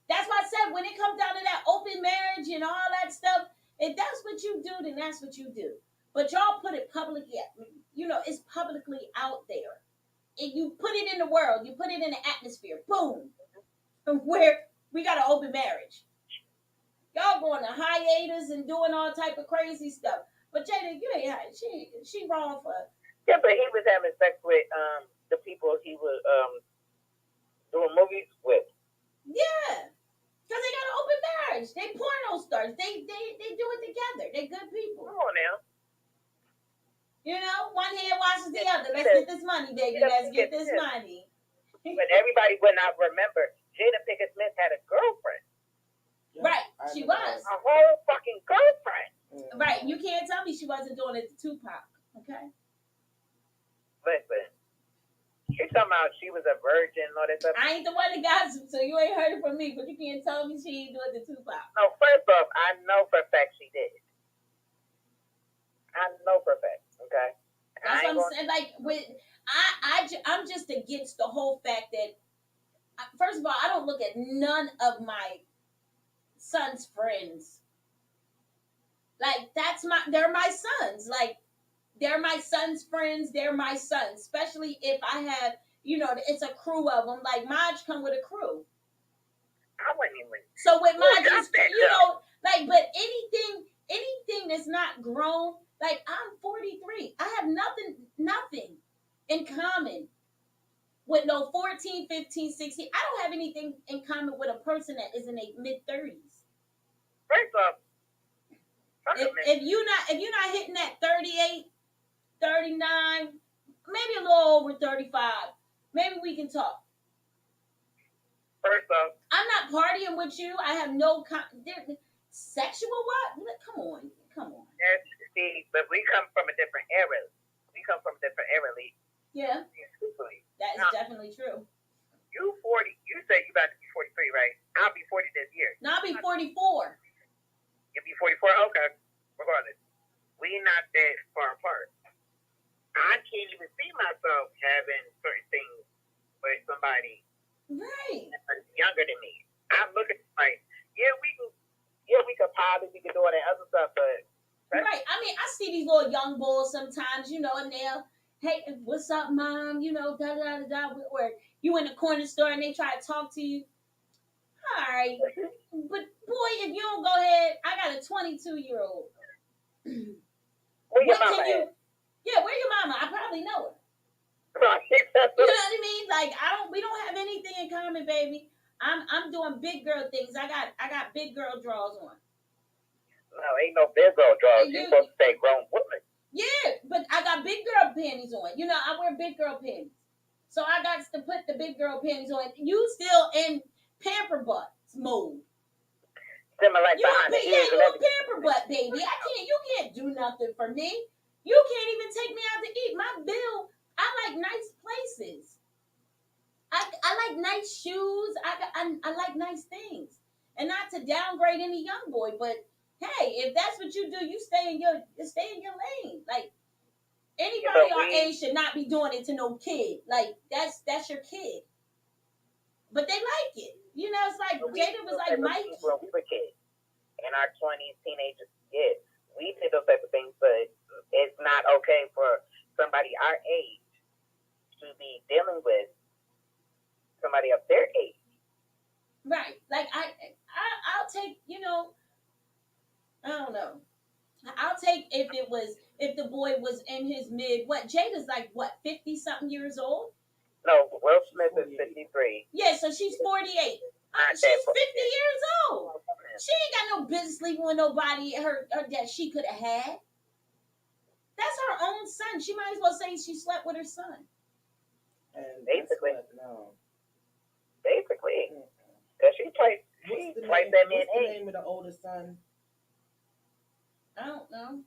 that's why I said when it comes down to that open marriage and all that stuff, if that's what you do, then that's what you do. But y'all put it publicly, you know, it's publicly out there. If you put it in the world, you put it in the atmosphere, boom, where we got an open marriage. Y'all going to hiatus and doing all type of crazy stuff. But Jada, you ain't, she wrong for. Yeah, but he was having sex with the people he was doing movies with. Yeah, because they got an open marriage. They porno stars. They do it together. They good people. Come on now. You know, one hand washes the other. Let's get this money, baby. Let's get this money. But everybody would not remember. Jada Pinkett Smith had a girlfriend. Yeah, right, she was. A whole fucking girlfriend. Right, you can't tell me she wasn't doing it to Tupac, okay? Listen, she talking about she was a virgin and all that stuff. I ain't the one that got you, so you ain't heard it from me, but you can't tell me she ain't doing it to Tupac. No, first off, I know for a fact she did. I know for a fact, okay? That's what I'm saying. Like, I'm just against the whole fact that, first of all, I don't look at none of my son's friends. Like, they're my sons. Like, they're my son's friends. They're my sons. Especially if I have, you know, it's a crew of them. Like, Maj come with a crew. I wouldn't even. So with Maj, you know, like, but anything that's not grown, like, I'm 43. I have nothing in common with no 14, 15, 16. I don't have anything in common with a person that is in their mid-30s. First off, if you're not hitting that 38, 39, maybe a little over 35, maybe we can talk. First off, I'm not partying with you. I have no sexual what? Come on. Yes, see, but we come from a different era. Lee. Yeah. Exclusively. That is definitely true. You 40. You say you about to be 43, right? I'll be 40 this year. No, I'll be 44. You'll be 44? Okay. Regardless. We not that far apart. I can't even see myself having certain things with somebody right younger than me. I'm looking like, we could probably be doing that other stuff, but right. I mean, I see these little young boys sometimes, and they'll, hey, what's up, mom? Da da da da. Or you in the corner store and they try to talk to you. All right, but boy, if you don't go ahead, I got a 22-year-old. where your mama at? Yeah, where your mama? I probably know her. You know what I mean? Like we don't have anything in common, baby. I'm doing big girl things. I got big girl drawers on. No, ain't no big girl drawers. You supposed to say grown woman. Yeah, but I got big girl panties on. I wear big girl panties. So I got to put the big girl panties on. You still in pamper butt mode. Like you a pamper butt, baby. You can't do nothing for me. You can't even take me out to eat. My bill, I like nice places. I like nice shoes. I like nice things. And not to downgrade any young boy, but hey, if that's what you do, you stay in your lane. Like anybody our age should not be doing it to no kid. Like that's your kid. But they like it. It's like Jada was like Mike. When we were kids, in our 20s, teenagers, yeah, we did those type of things, but it's not okay for somebody our age to be dealing with somebody of their age. Right. Like I'll take, I don't know. I'll take if the boy was in his mid, Jada's like 50 something years old? No, Will Smith is 53. Yeah, so she's 48. She's 50 years old. She ain't got no business sleeping with nobody her that she could have had. That's her own son. She might as well say she slept with her son. And basically, no. Basically, because she twice that man. What's the name of the oldest son? I don't know.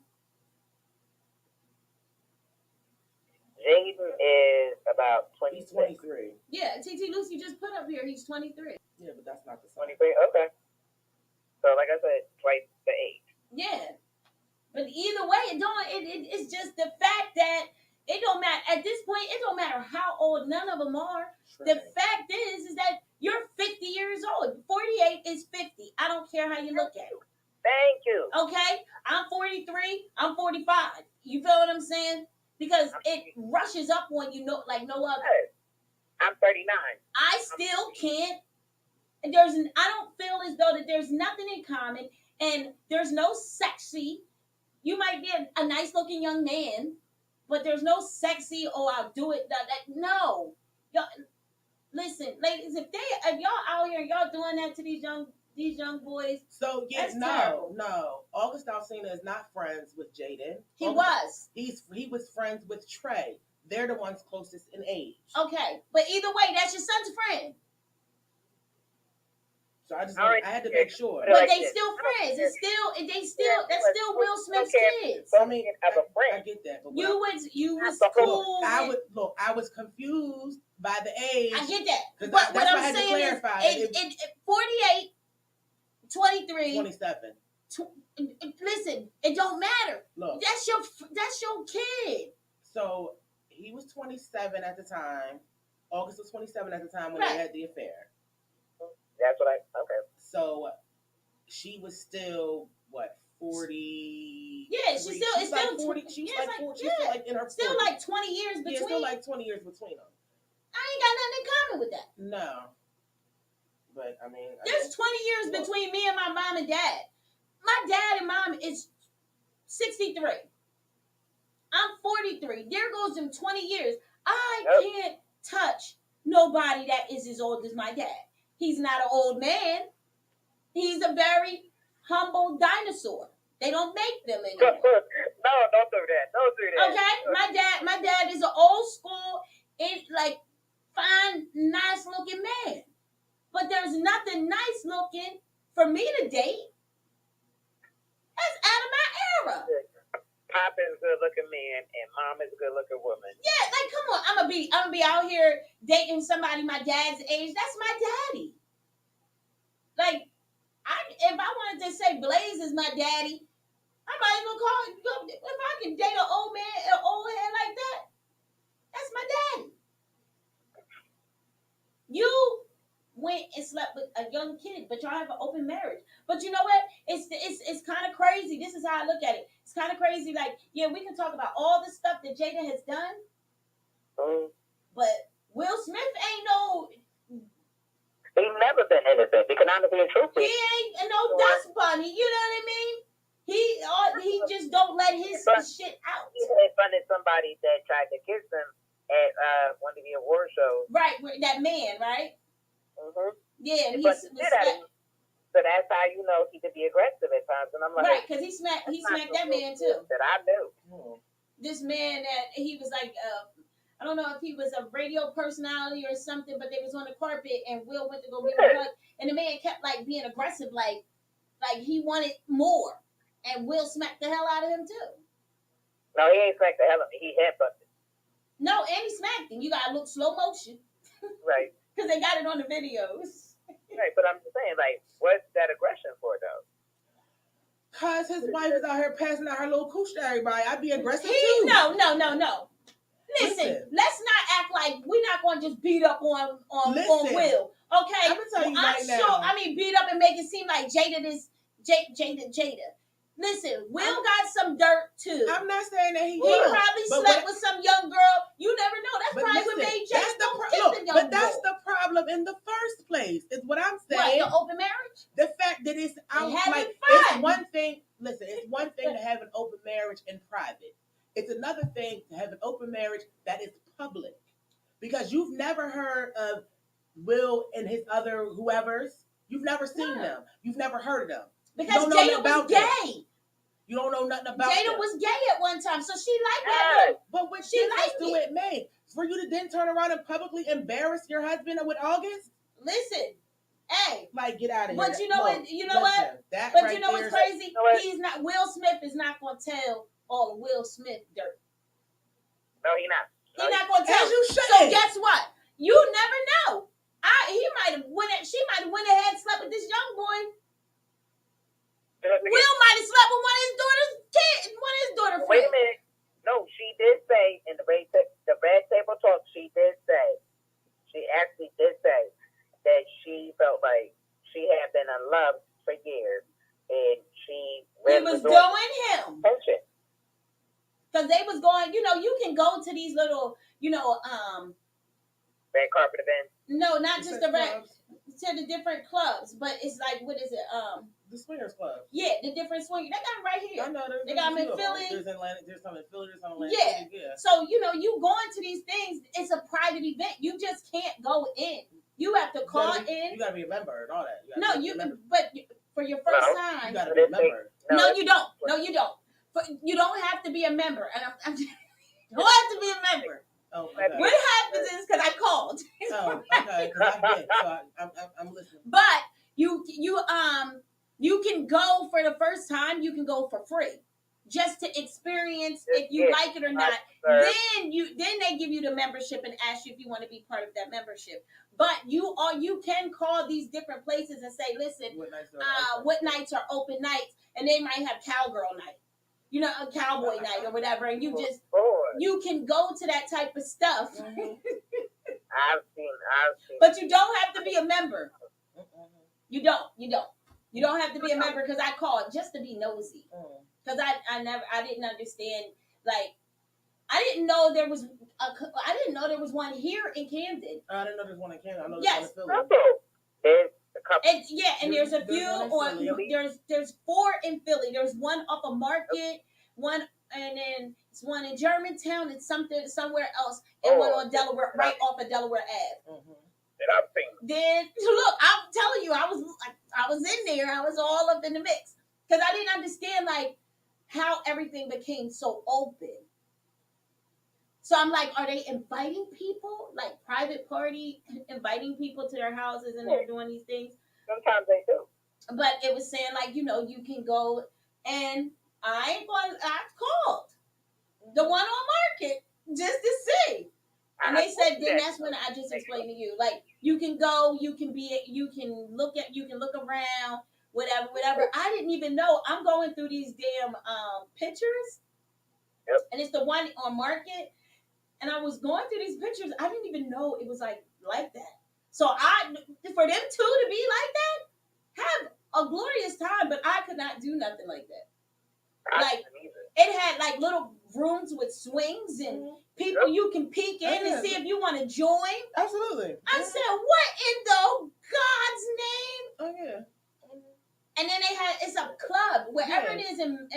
Jaden is about 20. He's 23. Yeah, TT Lucy just put up here. He's 23. Yeah, but that's not the son. 23. Okay. So, like I said, twice the age. Yeah, but either way, it's just the fact that it don't matter at this point. It don't matter how old none of them are. Sure. The fact is that you're 50 years old. 48 is 50. I don't care how you look at it. Thank you. Okay, I'm 43. I'm 45. You feel what I'm saying? Because it rushes up on you, like no other. I'm 39. I still can't. I don't feel as though that there's nothing in common, and there's no sexy. You might be a nice looking young man, but there's no sexy. Oh, I'll do it. No, y'all, listen, ladies. If y'all out here, y'all doing that to these young boys. So no. August Alsina is not friends with Jaden. He was friends with Trey. They're the ones closest in age. Okay, but either way, that's your son's friend. So I had to make sure. But they still friends. That's still Will Smith's kids. I mean, as a friend, I get that. But you was cool. I was confused by the age. I get that. But what I'm saying is, 48, 23, 27. Listen, it don't matter. Look, that's your kid. So he was 27 at the time. August was 27 at the time when they had the affair. That's what okay. So she was still 40? Yeah, she's still 40. She's like in her 40s. Still like 20 years between. Yeah, still like 20 years between them. I ain't got nothing in common with that. No. But I mean, there's 20 years between me and my mom and dad. My dad and mom is 63. I'm 43. There goes them 20 years. I can't touch nobody that is as old as my dad. He's not an old man. He's a very humble dinosaur. They don't make them anymore. No, don't do that. Don't do that. Okay? My dad is an old school, fine, nice looking man. But there's nothing nice looking for me to date. That's out of my era. Pop is a good looking man and mom is a good looking woman. Yeah, like come on. I'm gonna be out here dating somebody my dad's age. That's my daddy. Like, if I wanted to say Blaze is my daddy, I might as well call it. If I can date an old man, an old head like that, that's my daddy. went and slept with a young kid, but y'all have an open marriage. But you know what? It's kind of crazy. This is how I look at it. It's kind of crazy. Like, yeah, we can talk about all the stuff that Jada has done, but Will Smith ain't no. He's never been innocent. Economically and truthfully. He ain't no dust bunny. You know what I mean? He just don't let his shit out. He had funded somebody that tried to kiss him at one of the award shows. Right, that man, right? Mm-hmm. Yeah, so that's how you know he could be aggressive at times. And I'm like, right, because he smacked that man too. That I knew. This man that he was like, I don't know if he was a radio personality or something, but they was on the carpet and Will went to go give him a hug, and the man kept like being aggressive, like he wanted more, and Will smacked the hell out of him too. No, he ain't smacked the hell out of him. He headbutted. No, and he smacked him. You gotta look slow motion, right? Because they got it on the videos. Right, but I'm just saying, like, what's that aggression for, though? Cause his wife is out here passing out her little cooch to everybody. I'd be aggressive too. No. Listen, let's not act like we're not going to just beat up on Will. Okay, I'm gonna tell you right now. Sure, I mean, beat up and make it seem like Jada. Listen, Will got some dirt too. I'm not saying that he probably slept with some young girl. You never know. That's probably what made Jada don't kiss the young But that's the problem in the first place. Is what I'm saying. What, the open marriage? The fact that it's out like it's one thing. Listen, it's one thing to have an open marriage in private. It's another thing to have an open marriage that is public. Because you've never heard of Will and his other whoever's. You've never seen them. You've never heard of them. Because Jada was gay. You don't know nothing about Jada them. was gay at one time, so she liked that. But what she liked it made for you to then turn around and publicly embarrass your husband with August? Listen, hey, like get out of here. But you know what? You know what? But right, you know what's crazy? He's not. Will Smith is not going to tell all Will Smith dirt. No, he's not. He's not going to tell. As you should. So guess what? You never know. She might have went ahead and slept with this young boy. Will might have slept with one of his daughter's kids, one of his daughter's friends. Wait a minute. No, she did say in the red table talk. She actually did say that she felt like she had been in love for years, and he was doing him. Because they was going, you can go to these little, red carpet events. No, not just to the different clubs, but it's like, what is it? The swingers club. Yeah, the different swingers. They got them right here. I know. They got them in Philly. There's some in Philly. There's some in Atlanta. Yeah. So, you going to these things, it's a private event. You just can't go in. You have to call in. You got to be a member and all that. But for your first time. You got to be a member. No, you don't. No, you don't. You don't have to be a member. And you don't have to be a member. Oh, okay. What happens is because I called. Oh, okay. Because I did. So I'm listening. But you can go for the first time. You can go for free, just to experience if you like it or not. Then they give you the membership and ask you if you want to be part of that membership. But you can call these different places and say, listen, what nights are open nights, and they might have cowgirl night. A cowboy night or whatever, and you can go to that type of stuff. I've seen. But you don't have to be a member. You don't have to be a member because I called just to be nosy. Because I didn't understand. Like, I didn't know there was one here in Camden. I didn't know there's one in Camden. I know there's one in Philly. There's a couple. And there's a few on. There's 4 in Philly. There's one up a Market, one, and then it's one in Germantown and somewhere else, and one on Delaware, right off of Delaware Ave. Then look, I'm telling you, I was in there. I was all up in the mix because I didn't understand like how everything became so open. So I'm like, are they inviting people, like private party, inviting people to their houses and they're doing these things? Sometimes they do. But it was saying like, you can go, and I called the one on Market just to see. And they said, then that's when I just explained to you, like, you can go, you can look around, whatever. I didn't even know. I'm going through these damn pictures. Yep. And it's the one on Market. And I was going through these pictures. I didn't even know it was like that. So for them two to be like that, have a glorious time, but I could not do nothing like that. Like it had like little rooms with swings and people you can peek in and see if you want to join. Absolutely. I said, what in the God's name? Oh yeah. And then it's a club wherever it is in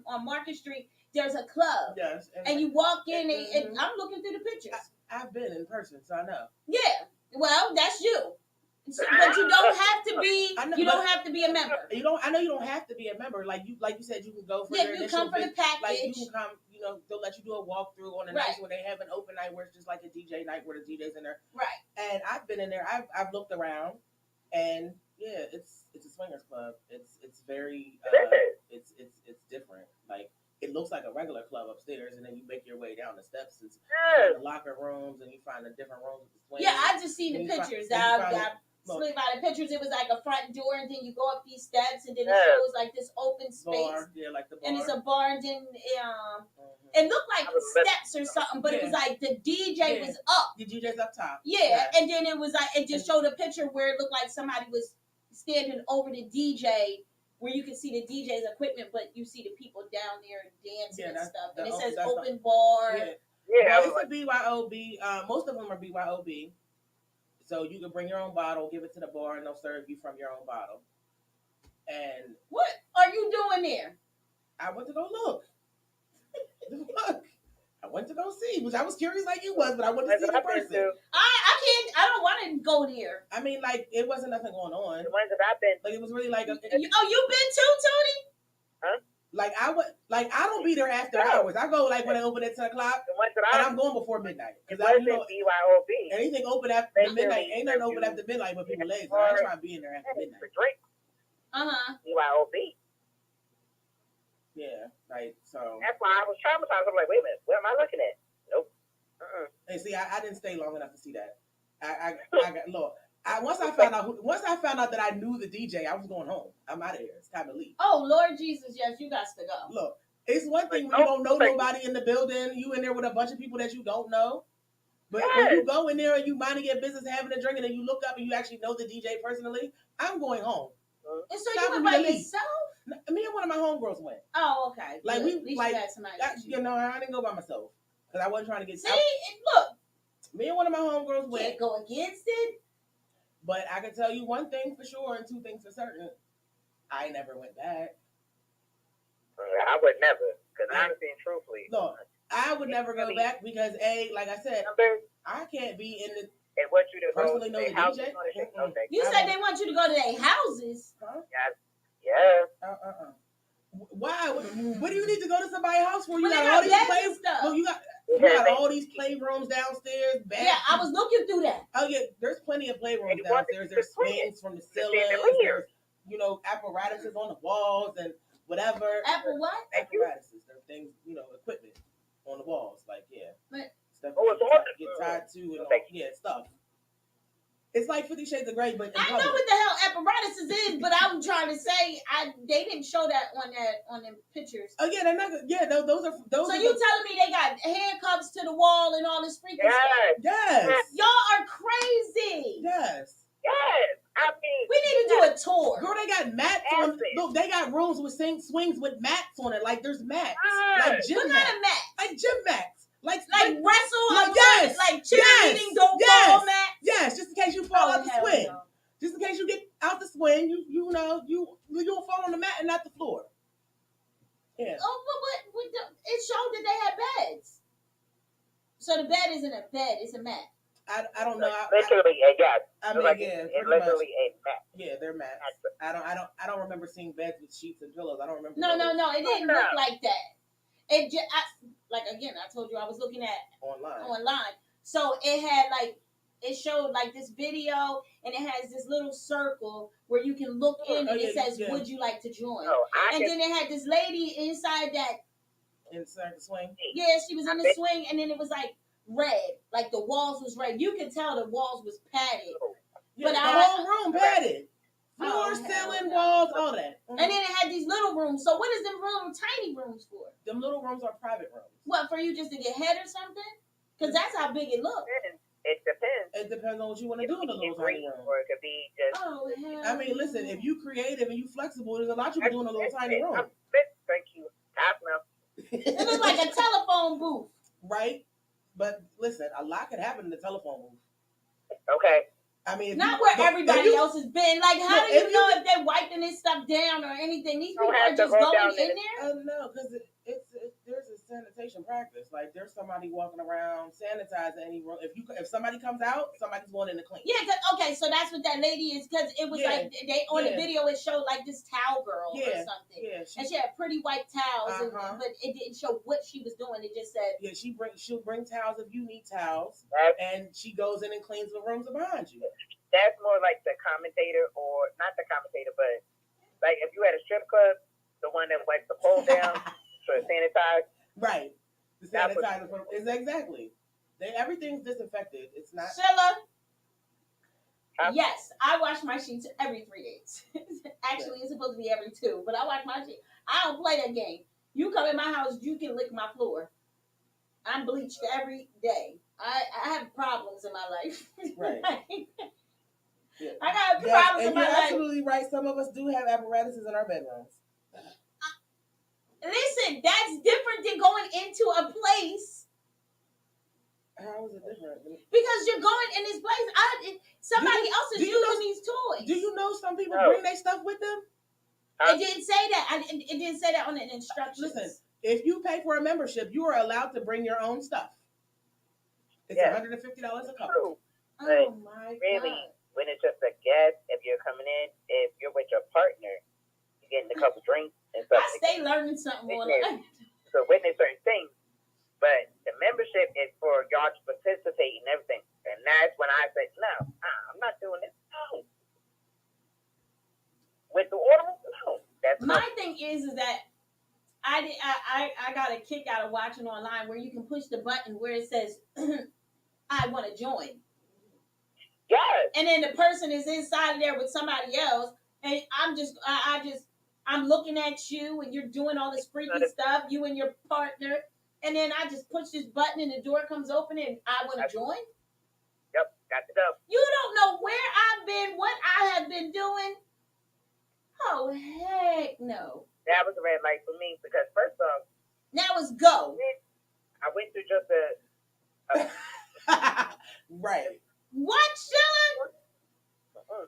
on Market Street. There's a club. Yes. And you walk in and I'm looking through the pictures. I've been in person, so I know. Yeah. Well, that's you. But you don't have to be. You don't have to be a member. I know you don't have to be a member. Like you said, you can go for your you come for the package. Like you can come. They'll let you do a walkthrough on the nights when they have an open night where it's just like a DJ night where the DJ's in there. Right. And I've been in there. I've looked around, and yeah, it's a swingers club. It's very it's different. Like it looks like a regular club upstairs, and then you make your way down the steps and find the locker rooms, and you find the different rooms with the swings. Yeah, I just seen the pictures. Slid by the pictures, it was like a front door, and then you go up these steps, and then it shows like this open space. Bar. Yeah, like the bar. And it's a bar, and then it looked like steps or something, but it was like the DJ was up. The DJ's up top. Yeah, and then it was like it just showed a picture where it looked like somebody was standing over the DJ, where you can see the DJ's equipment, but you see the people down there dancing and stuff. And it says open bar. Yeah, it's a BYOB. Most of them are BYOB. So you can bring your own bottle, give it to the bar, and they'll serve you from your own bottle. And what are you doing there? I went to go look. I went to go see, which I was curious like you was, but I wanted to see the person. I don't want to go there. I mean, like, it wasn't nothing going on. The ones that I've been. Like, it was really like... you've been too, Tony? Huh? Like, I don't be there after hours. I go, like, when they open at 10 o'clock, and I'm going before midnight. Because BYOB. Anything open after midnight, ain't nothing open after midnight but people lazy. I ain't trying to be in there after midnight. For drink. BYOB. Yeah, like, so. That's why I was traumatized. I'm like, wait a minute, what am I looking at? Nope. And see, I didn't stay long enough to see that. I got, look. Once I found out that I knew the DJ, I was going home. I'm out of here. It's time to leave. Oh, Lord Jesus, yes, you got to go. Look, it's one thing when you don't know nobody in the building. You in there with a bunch of people that you don't know. But when you go in there and you minding your business, having a drink, and then you look up and you actually know the DJ personally, I'm going home. And so you went by yourself? Me and one of my homegirls went. Oh, okay. Like at least like you had somebody. I didn't go by myself because I wasn't trying to get. See, look. Me and one of my homegirls went. Can't go against it. But I can tell you one thing for sure and two things for certain. I never went back. I would never, because honestly and truthfully. No, I would never go back because like I said, I can't be in the. They want you to personally know the DJ. You said they want you to go to their houses. Huh? Yeah. Why? What do you need to go to somebody's house for? You got all all these plays. No, you got all these playrooms downstairs. Yeah, I was looking through that. Oh yeah, there's plenty of playrooms downstairs. There's swings from the ceiling. There's apparatuses on the walls and whatever. Apparatuses. There's things, equipment on the walls. Like stuff you get tied to and stuff. It's like 50 Shades of Grey, but I know what the hell apparatuses is, but I'm trying to say they didn't show that on them pictures. Oh yeah, they're not. Yeah, those are. So you telling me they got handcuffs to the wall and all this freaking stuff? Yes. Y'all are crazy. Yes. I mean, we need to do a tour. Girl, they got mats on. Look, they got rooms with swings with mats on it. Like there's mats, like gym what mats. Kind of mats? Like gym mats. Like wrestle, yes, like cheerleading, don't fall mat. Yes, just in case you fall out the swing. No. Just in case you get out the swing, you don't fall on the mat and not the floor. Yeah. Oh, but it showed that they had beds. So the bed isn't a bed; it's a mat. I don't know. Literally a mat. I mean, literally a mat. Yeah, they're mats. I don't remember seeing beds with sheets and pillows. I don't remember. No, it didn't look like that. It just, I told you I was looking at online. So it showed this video, and it has this little circle where you can look in, and it says, "Would you like to join?" Then it had this lady inside the swing. Yeah, she was in the swing, and then it was red, like the walls was red. You could tell the walls was padded. Yeah, but the whole room padded. Floor, ceiling, walls, all that. Mm-hmm. And then it had these little rooms. So what is them tiny rooms for? Them little rooms are private rooms. What, for you just to get head or something? Because that's how big it looks. It depends. It it depends on what you want to do in a little tiny room. Or it could be just. Oh, hell. I mean, listen, if you creative and you flexible, there's a lot you can do in a little tiny room. Thank you. It looks like a telephone booth. Right? But listen, a lot could happen in the telephone booth. Okay. I mean, not where everybody else has been. Like, how do you know if they're wiping this stuff down or anything? These people are just going in there? No, because there's a sanitation practice. Like, there's somebody walking around sanitizing any room. If somebody comes out, somebody's going in to clean. Yeah, okay, so that's what that lady is, because it was like, they on the video, it showed like this towel girl or something. Yeah, and she had pretty white towels, but it didn't show what she was doing. It just said... Yeah, she'll bring towels if you need towels, and she goes in and cleans the rooms behind you. That's more like the commentator, or not the commentator, but like if you had a strip club, the one that wipes the pole down for sanitize. Right. The sanitizer is exactly. Everything's disinfected. It's not. Sheila. Yes, I wash my sheets every 3 days. Actually, it's supposed to be every 2, but I wash my sheets. I don't play that game. You come in my house, you can lick my floor. I'm bleached every day. I have problems in my life. Right. Yeah. I got problems in my life. You're absolutely right. Some of us do have apparatuses in our bedrooms. Listen, that's different than going into a place. How is it different? Because you're going in this place. Somebody else is using these toys. Do you know some people bring their stuff with them? It didn't say that. It didn't say that on the instructions. Listen, if you pay for a membership, you are allowed to bring your own stuff. It's $150 a couple. Oh my God. When it's just a guest, if you're coming in, if you're with your partner, you're getting a couple drinks and stuff. I stay learning something more. So witness certain things. But the membership is for y'all to participate in everything. And that's when I said, no, I'm not doing it. No. With the order, no. My thing is that I got a kick out of watching online where you can push the button where it says, I want to join. Yes. And then the person is inside of there with somebody else, and I'm looking at you, and you're doing all this freaky stuff, you and your partner, and then I just push this button, and the door comes open, and I want to join. Yep, got to go. You don't know where I've been, what I have been doing. Oh heck no! That was a red light for me because first off, now it's go. I went through just a right. What, Sheila?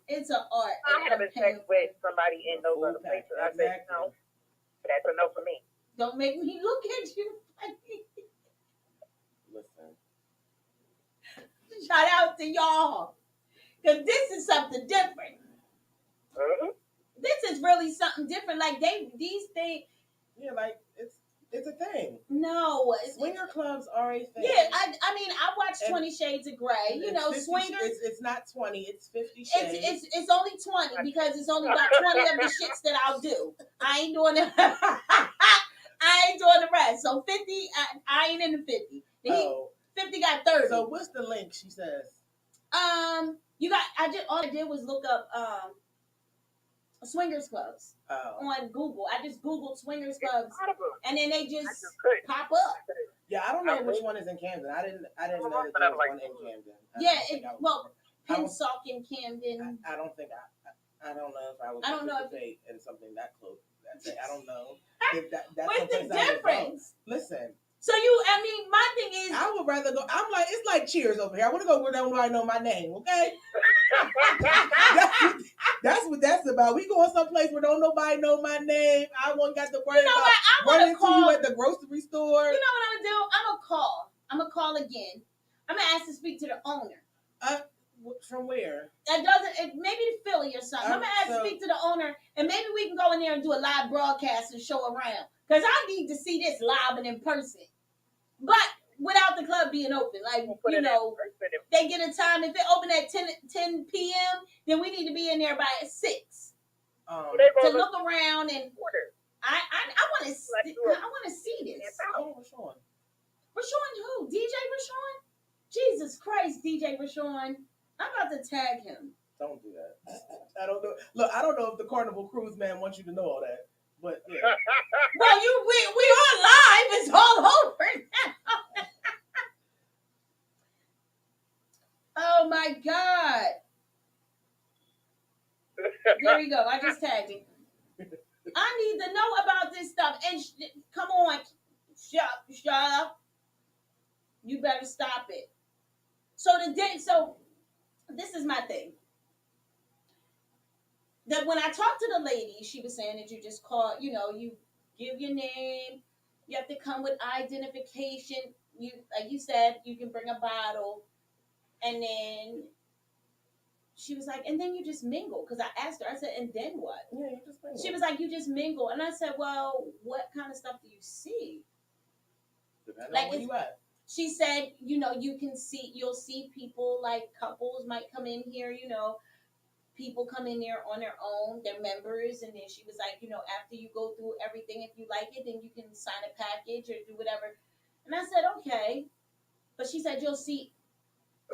It's an art. I haven't sex with somebody in those other places. I said, no, that's a no for me. Don't make me look at you. Listen. Shout out to y'all. Because this is something different. Mm-hmm. This is really something different. Like, these things. Yeah, like, it's a thing. No. Swinger clubs are a thing. Yeah, I mean, I watched 20 Shades of Grey. You know, 50, swingers. It's not 20, it's 50 shades. It's only 20 because it's only about 20 of the shits that I'll do. I ain't doing it. I ain't doing the rest. So 50, I ain't in the 50. 50 got 30. So what's the link, she says? All I did was look up swingers clubs on Google. I just Googled swingers clubs, and then they just pop up. Yeah, I don't know which one is in Camden. I didn't know that there was one in Camden. Pensacola, Camden. I don't think I don't know if I would participate in something that close. I don't know if that's what's the difference. Listen. So my thing is, I would rather go. I'm like, it's like Cheers over here. I want to go where nobody know my name. Okay. That's what that's about. We going someplace where don't nobody know my name. I won't got to worry about running into you at the grocery store. You know what I'm gonna do? I'm gonna call again. I'm gonna ask to speak to the owner. From where? Maybe Philly or something. I'm gonna ask to speak to the owner, and maybe we can go in there and do a live broadcast and show around. Because I need to see this live and in person. But without the club being open. Like, you know, they get a time. If it open at 10 p.m., then we need to be in there by 6. To look around and I want to see this. Oh, Rashawn. Rashawn who? DJ Rashawn? Jesus Christ, DJ Rashawn. I'm about to tag him. Don't do that. I don't know. Look, I don't know if the Carnival Cruise man wants you to know all that. But yeah. Well, we are live. It's all over now. Oh Oh my God. There we go. I just tagged it. I need to know about this stuff. And come on, shut up. You better stop it. So this is my thing. That when I talked to the lady, she was saying that you just call, you give your name, you have to come with identification. You, like you said, you can bring a bottle, and then she was like, and then you just mingle. Because I asked her, I said, and then what? Yeah, you just mingle. She was like, you just mingle. And I said, well, what kind of stuff do you see? Depending on where you at. She said, you'll see people, like couples might come in here, people come in there on their own, they're members. And then she was like, after you go through everything, if you like it, then you can sign a package or do whatever. And I said, okay. But she said, you'll see.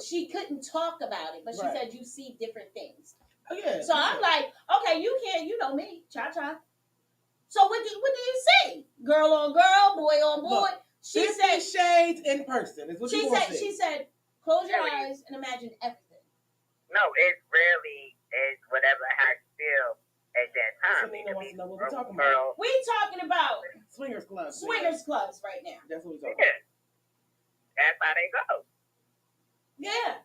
She couldn't talk about it, but she said you see different things. Oh, yeah. So I'm like, okay, you can't, me, cha-cha. So what do you see? Girl on girl, boy on boy. Look, she said shades in person is what she said. She said, close your eyes and imagine everything. No, it's really whatever how you feel at that time. Selena wants to know what we're talking about. We talking about swingers clubs. Swingers clubs right now. That's what we're talking about. That's how they go. Yeah.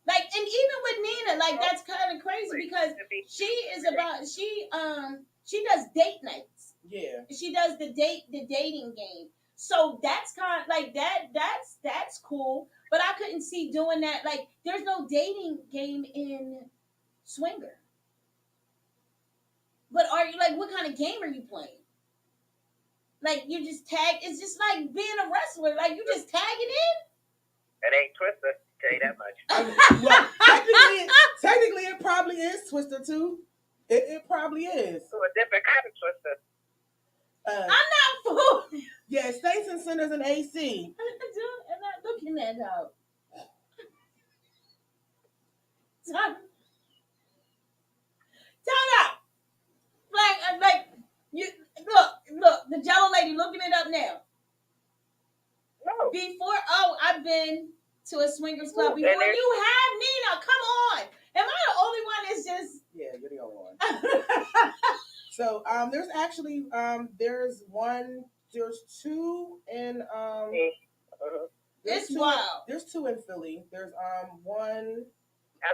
Like, and even with Nina, like, that's kind of crazy because she does date nights. Yeah. She does the dating game. So that's kind of like that's cool. But I couldn't see doing that. Like, there's no dating game in Swinger. But are you, like, what kind of game are you playing? Like, you just tag, it's just like being a wrestler. Like, you just tag it in. It ain't Twister, tell you that much. Well, technically, it probably is Twister too. It probably is. So a different kind of Twister. I'm not fooling. Yeah, Saints and Sinners and AC. I'm not looking at out. Time out. Like you look, the Jellolady looking it up now. No. I've been to a swingers club before. You have, Nina. Come on. Am I the only one that's just? Yeah, you're the only one. So there's actually there's two in There's two in Philly. There's one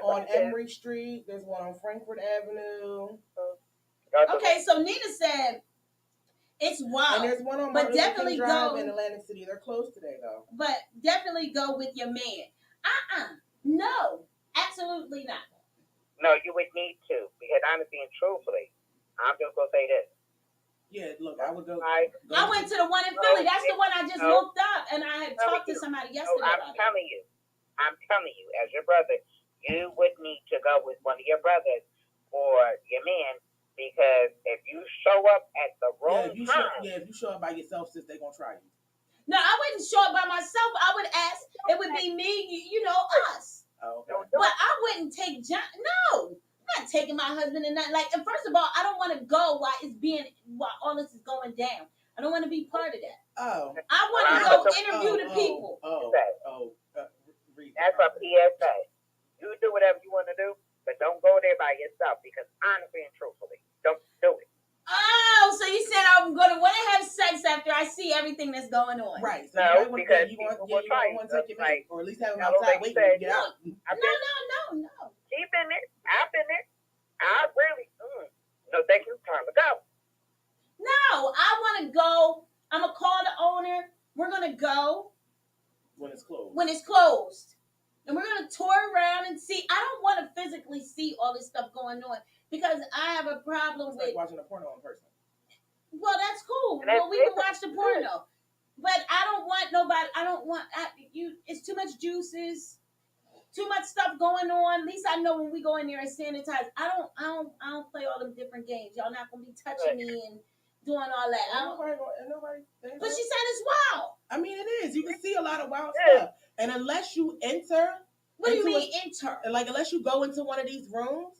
on Emory Street. There's one on Frankfurt Avenue. Okay, so Nina said it's wild. And there's one on Martin Luther King Drive in Atlantic City. They're closed today, though. But definitely go with your man. No, absolutely not. No, you would need to, because honestly and truthfully, I'm just gonna say this. Yeah, look, I would go. I went to the one in Philly. That's the one I just looked up, and I had talked to somebody yesterday about it. I'm telling you, as your brother, you would need to go with one of your brothers or your man, because if you show up at the wrong time, if you show up by yourself, sis, they're gonna try you. No, I wouldn't show up by myself. I would ask. It would be me, us. Oh, okay. But I wouldn't take John. No, I'm not taking my husband and that. Like, and first of all, I don't want to go while all this is going down. I don't want to be part of that. Oh. I want to go interview the people. That's a PSA. You do whatever you want to do, but don't go there by yourself, because honestly and truthfully, don't do it. Oh, so you said I'm going to want to have sex after I see everything that's going on. Right. So no, because you want to take your mate, or at least have him outside waiting to get out. No. She's been there. I've been there. I really, no, thank you. Time to go. No, I want to go. I'm going to call the owner. We're going to go. When it's closed. And we're going to tour around and see. I don't want to physically see all this stuff going on, because I have a problem with watching a porno in person. Well, that's cool. Well, we can watch the porno. But I don't want nobody. It's too much juices, too much stuff going on. At least I know when we go in there and sanitize. I don't play all them different games. Y'all not gonna be touching me and doing all that. Nobody. But she said it's wild. I mean, it is. You can see a lot of wild stuff, and unless you enter, what do you mean enter? Like, unless you go into one of these rooms,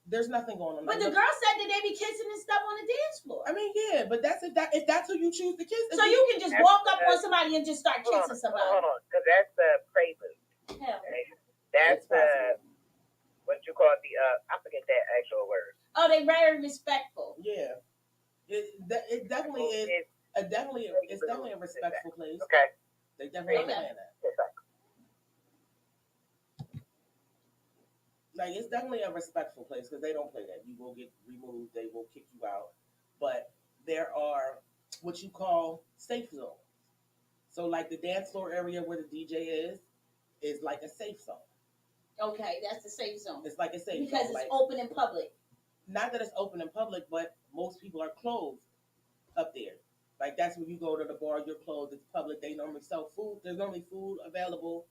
there's nothing going on. But the girl said that they be kissing and stuff on the dance floor. I mean, yeah, but that's if that's who you choose to kiss. So you can just walk up on somebody and just start kissing somebody. Hold on, because that's the prelude. Hell. That's what you call the I forget that actual word. Oh, they very respectful. Yeah, it definitely is. It's definitely a respectful place. Okay, they definitely understand that. Like it's definitely a respectful place because they don't play that. You will get removed. They will kick you out. But there are what you call safe zones. So like the dance floor area where the DJ is like a safe zone. Okay, that's the safe zone. It's like a safe because zone. It's like, open in public. Not that it's open in public, but most people are closed up there. Like that's when you go to the bar, you're closed. It's public. They normally sell food. There's normally food available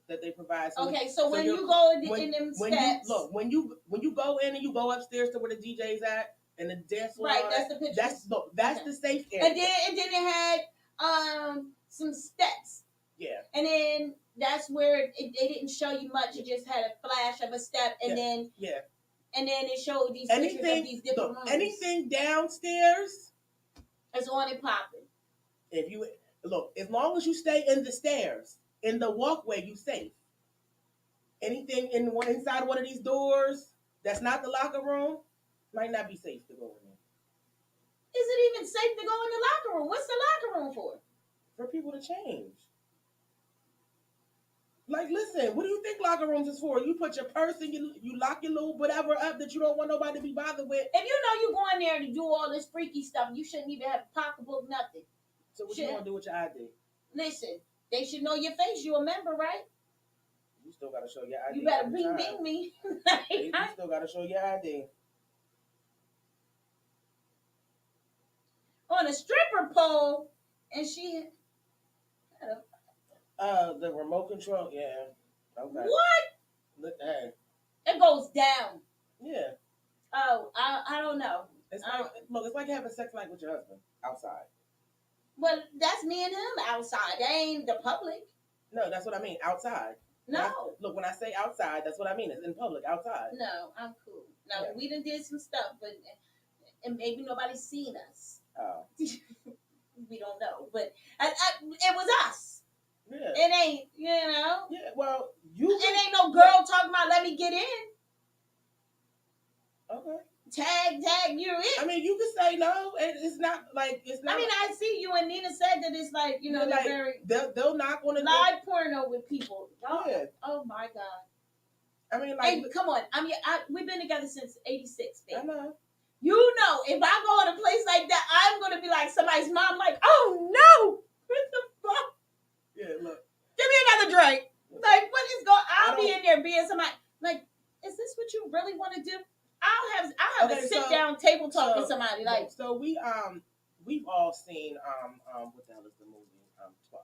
that they provide. So when you go in them steps, when you go in and you go upstairs to where the DJ's at and the dance floor, right? That's the picture. That's the safe area. And then it had some steps. Yeah. And then that's where they didn't show you much. It just had a flash of a step, and then and then it showed these pictures of these different rooms. Anything downstairs is on and popping. If you look, as long as you stay in the stairs, in the walkway, you safe. Anything inside one of these doors that's not the locker room might not be safe to go in there. Is it even safe to go in the locker room? What's the locker room for? For people to change. Like, listen, what do you think locker rooms is for? You put your purse and you lock your little whatever up that you don't want nobody to be bothered with. If you know you going there to do all this freaky stuff, you shouldn't even have a pocketbook, nothing. So what you want to do with your ID? Listen, they should know your face. You a member, right? You still got to show your ID. You better bing me. You still got to show your ID. On a stripper pole, and she had the remote control, yeah. Okay. What? Look, hey. It goes down. Yeah. Oh, I don't know. It's like having sex night with your husband outside. Well, that's me and him outside. That ain't the public. No, that's what I mean. Outside. No. When I say outside, that's what I mean. It's in public, outside. No, I'm cool. No, we done did some stuff, but and maybe nobody's seen us. Oh. We don't know, but it was us. Yeah. It ain't, Yeah, well, it ain't no girl talking about let me get in. Okay. Tag, you're it. I mean, you can say no. It's not. I mean, I see you and Nina said that it's like, they're like, very. They'll knock on the live porno with people. Yeah. Oh my God. I mean, hey, come on. We've been together since '86, baby. I know. If I go in a place like that, I'm gonna be like somebody's mom, like, oh no, what the fuck? Yeah, look. Give me another drink. Like, what is going? I'll be in there being somebody. Like, is this what you really want to do? I'll have a sit down table talk with somebody. Like, so we've all seen what the hell is the movie Twa?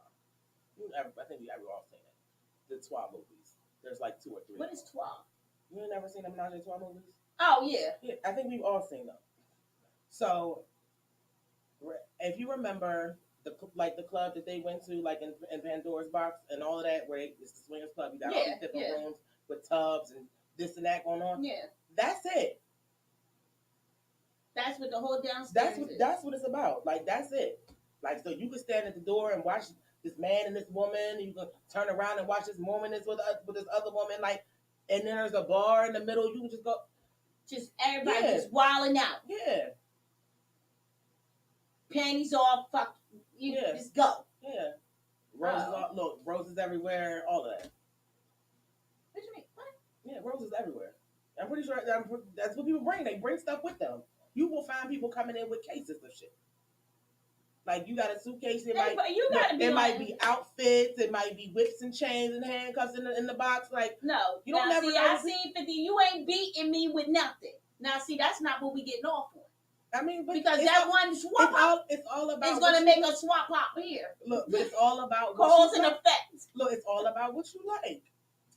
I think we've all seen it. The Twa movies. There's like 2 or 3. What is Twa? You ain't never seen the Menage a Trois movies? Oh yeah. Yeah, I think we've all seen them. So, if you remember the club that they went to, like in Pandora's Box and all of that, where it's the swingers club, you got all these different rooms with tubs and this and that going on. Yeah. That's it. That's what the whole downstairs is. That's what it's about. Like, that's it. Like, so you can stand at the door and watch this man and this woman. You can turn around and watch this woman with this other woman. Like, and then there's a bar in the middle. You can just go. Just everybody just wilding out. Yeah. Panties off. Fuck. Just go. Yeah. Roses everywhere. All of that. What you mean? What? Yeah, roses everywhere. I'm pretty sure that's what people bring. They bring stuff with them. You will find people coming in with cases of shit. Like, you got a suitcase. It might be outfits. It might be whips and chains and handcuffs in the box. Like, no, you don't never. I seen 50. You ain't beating me with nothing. Now, see, that's not what we getting off on. I mean, because that one swap up, it's all about. It's gonna make a swap up here. Look, but it's all about cause and effect. Look, it's all about what you like.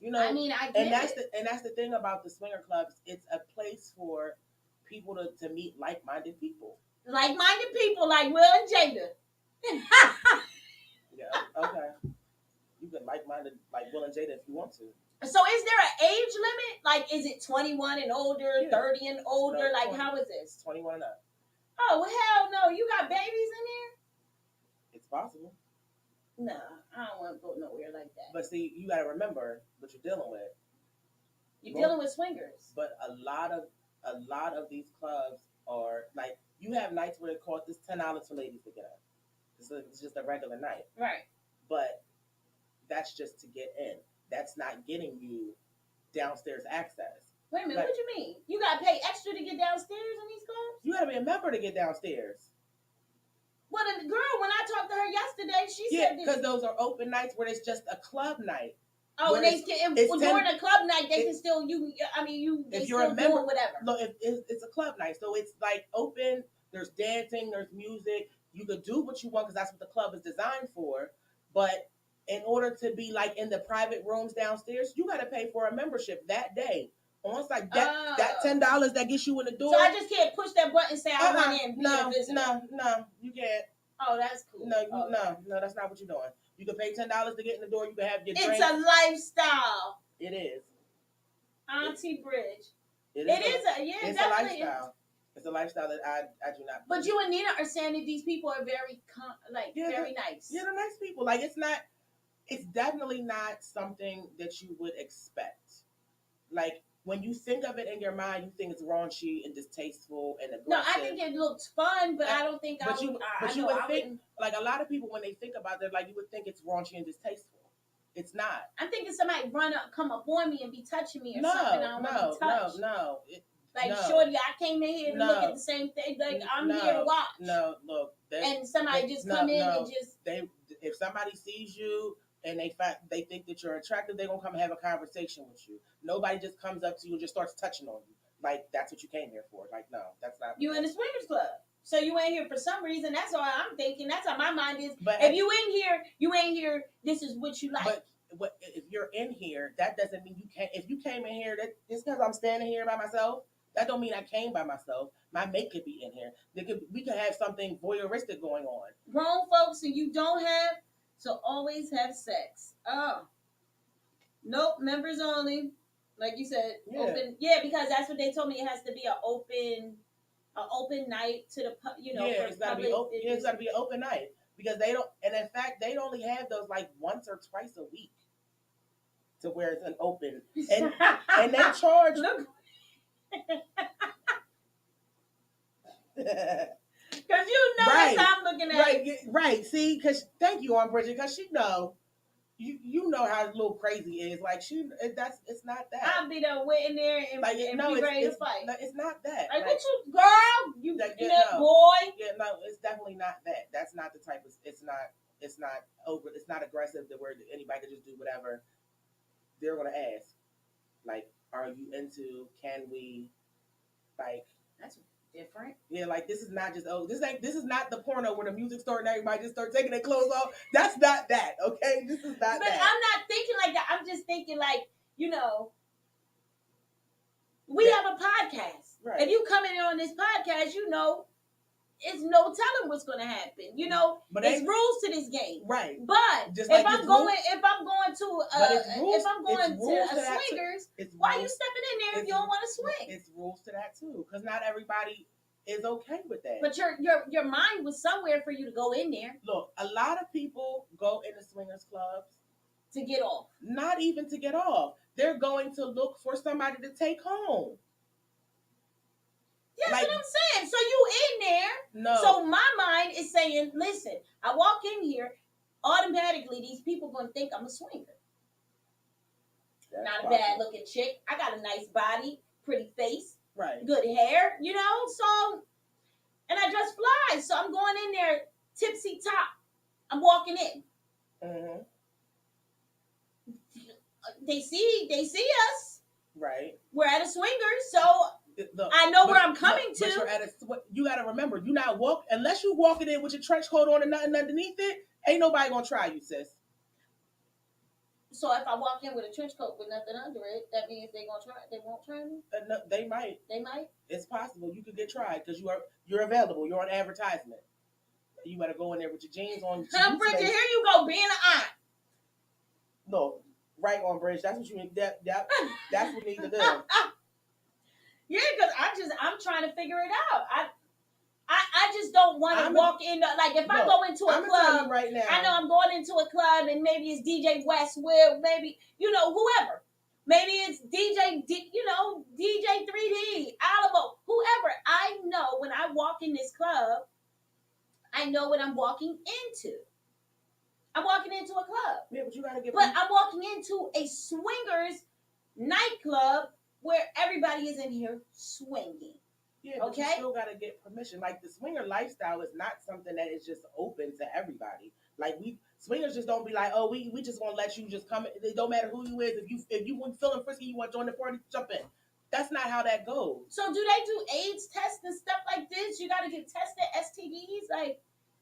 I mean, I get and that's the thing about the swinger clubs. It's a place for people to meet like-minded people. Like-minded people like Will and Jada. Yeah, okay. You can like-minded like Will and Jada if you want to. So is there an age limit? Like, is it 21 and older, 30 and older? No, like, 20. How is this? 21 and up. Oh, hell no. You got babies in there? It's possible. No, I don't want to go nowhere like that. But see, you got to remember what you're dealing with. You're dealing with swingers. But a lot of these clubs are like, you have nights where it costs $10 for ladies to get up. It's just a regular night. Right. But that's just to get in. That's not getting you downstairs access. Wait a minute, what do you mean? You got to pay extra to get downstairs in these clubs? You got to be a member to get downstairs. Well, the girl, when I talked to her yesterday, she said because those are open nights where it's just a club night. Oh, and during a club night, they can still if you're a member, whatever. Look, it's a club night, so it's like open. There's dancing, there's music. You could do what you want because that's what the club is designed for. But in order to be like in the private rooms downstairs, you got to pay for a membership that day. Almost like that $10 that gets you in the door. So I just can't push that button and say I want in. No, you can't. Oh, that's cool. No, that's not what you're doing. You can pay $10 to get in the door. You can have your drink. It's a lifestyle. It is. Auntie Bridge. It's a lifestyle. It's a lifestyle that I do not. But you and Nina are saying that these people are very very nice. Yeah, they're nice people. Like it's definitely not something that you would expect. Like when you think of it in your mind, you think it's raunchy and distasteful and aggressive. No, I think it looks fun, but I don't think you would think like a lot of people when they think about it, like you would think it's raunchy and distasteful. It's not. I'm thinking somebody come up on me and be touching me or something. I don't want to be touched. Shorty, I came in here to look at the same thing. Like I'm here to watch. No, look. And somebody just come in and just if somebody sees you and they think that you're attractive, they're gonna come and have a conversation with you. Nobody just comes up to you and just starts touching on you. Like that's what you came here for. Like no, that's not. You in the swingers club. So you ain't here for some reason. That's all I'm thinking. That's how my mind is. But if you in here, you ain't here. This is what you like. But if you're in here, that doesn't mean you can't. If you came in here, that just because I'm standing here by myself, that don't mean I came by myself. My mate could be in here. We could have something voyeuristic going on. Grown folks and you don't have, so always have sex. Oh, nope. Members only. Like you said, open. Yeah, because that's what they told me. It has to be an open night to the it's got to be open. Yeah, it's got to be an open night because they don't. And in fact, they only have those like once or twice a week to where it's an open and they charge. Look. Because that's how I'm looking at it. Right. See, because thank you, Aunt Bridget, because she know. You know how a little crazy is. Like it's not that. I'll be there waiting there and be ready to fight. No, it's not that. Like what you girl? You boy? Yeah, no, it's definitely not that. That's not the type of. It's not over. It's not aggressive to where anybody can just do whatever. They're gonna ask, like, are you into? Can we, like? That's different. Yeah, like this is not just this is not the porno where the music starts and everybody just starts taking their clothes off. That's not that, okay? This is not that. But I'm not thinking like that. I'm just thinking like, we have a podcast. Right. If you come in on this podcast, it's no telling what's gonna happen. But there's rules to this game. Right. But just if like I'm going to swingers, why are you stepping in there if you don't want to swing? It's rules to that too, because not everybody is okay with that. But your mind was somewhere for you to go in there. Look, a lot of people go into swingers clubs to get off. Not even to get off. They're going to look for somebody to take home. That's what I'm saying. So you in there. No. So my mind is saying, listen, I walk in here, automatically these people going to think I'm a swinger. Not a bad looking chick. I got a nice body, pretty face. Right. Good hair, so, and I dress fly, so I'm going in there tipsy top. I'm walking in. Mm-hmm. They see us. Right. We're at a swinger, so I know where I'm coming to. But you're at you got to remember, you're not unless you walking in with your trench coat on and nothing underneath it, ain't nobody gonna try you, sis. So if I walk in with a trench coat with nothing under it, that means they won't try me? No, they might. They might? It's possible. You could get tried because you're available. You're on advertisement. You better go in there with your jeans on. Bridget, here you go, being an aunt. No, right on, Bridge. That's what you need. That's what you need to do. Yeah, because I'm trying to figure it out. I I just don't want to walk in. Like if I go into a club right now, I know I'm going into a club and maybe it's DJ West, Will, maybe whoever. Maybe it's DJ, DJ 3D, Alamo, whoever. I know when I walk in this club, I know what I'm walking into. I'm walking into a club. Yeah, but you gotta get. But I'm walking into a swingers nightclub where everybody is in here swinging. Yeah, but you still gotta get permission. Like the swinger lifestyle is not something that is just open to everybody. Like swingers just don't be like, oh, we just gonna let you just come in. It don't matter who you is. If you feeling frisky, you want to join the party, jump in. That's not how that goes. So do they do AIDS tests and stuff like this? You gotta get tested STDs, like.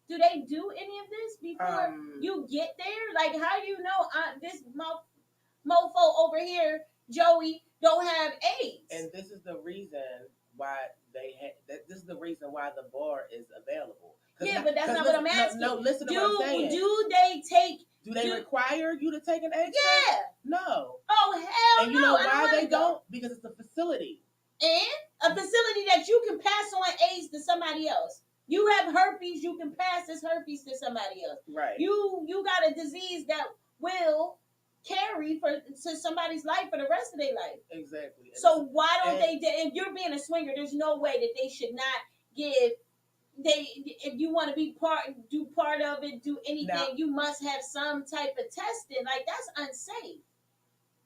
Do they do any of this before you get there? Like, how do you know this mofo over here, Joey, don't have AIDS? And this is the reason why this is the reason why the bar is available. Yeah, but that's not what I'm asking. No, listen to what I'm saying. Do they require you to take an AIDS test? Yeah. No. Oh, hell no. And you know why they don't? Because it's a facility. And a facility that you can pass on AIDS to somebody else. You have herpes, you can pass this herpes to somebody else. Right. You got a disease that will carry to somebody's life for the rest of their life. Exactly. So why don't they? If you're being a swinger, there's no way that they should not give. If you want to do part of it, do anything, now, you must have some type of testing. Like that's unsafe.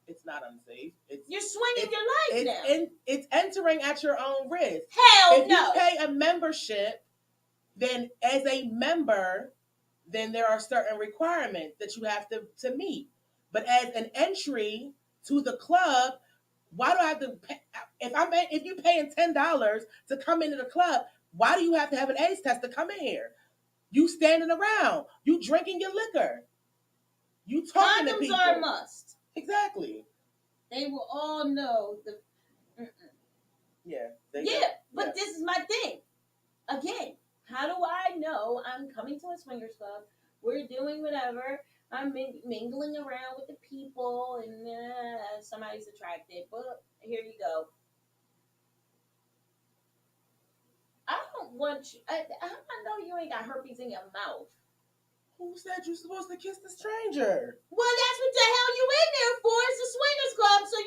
It's not unsafe. You're swinging your life now. It's entering at your own risk. Hell no. If you pay a membership, then as a member, then there are certain requirements that you have to meet. But as an entry to the club, why do I have to pay? If you're paying $10 to come into the club, why do you have to have an AIDS test to come in here? You standing around, you drinking your liquor, you talking to people. Condoms are a must. Exactly. They will all know the. Yeah. But this is my thing. Again, how do I know I'm coming to a swingers club? We're doing whatever. I'm mingling around with the people, and somebody's attracted. But here you go. I don't want you. I know you ain't got herpes in your mouth. Who said you're supposed to kiss the stranger? Well, that's what the hell you in there for. It's a swingers club, so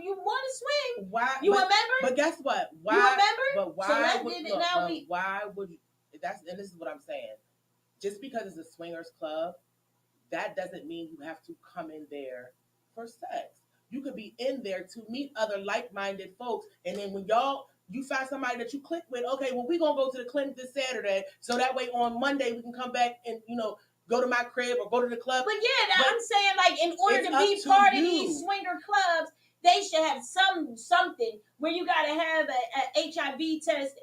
you want to swing. Why? You remember? But guess what? Why? You remember? But why? So why would you? And this is what I'm saying. Just because it's a swingers club, that doesn't mean you have to come in there for sex. You could be in there to meet other like-minded folks, and then when you find somebody that you click with, okay, well, we're going to go to the clinic this Saturday, so that way on Monday we can come back and, go to my crib or go to the club. But I'm saying, like, in order to be part of these swinger clubs, they should have something where you got to have a HIV test,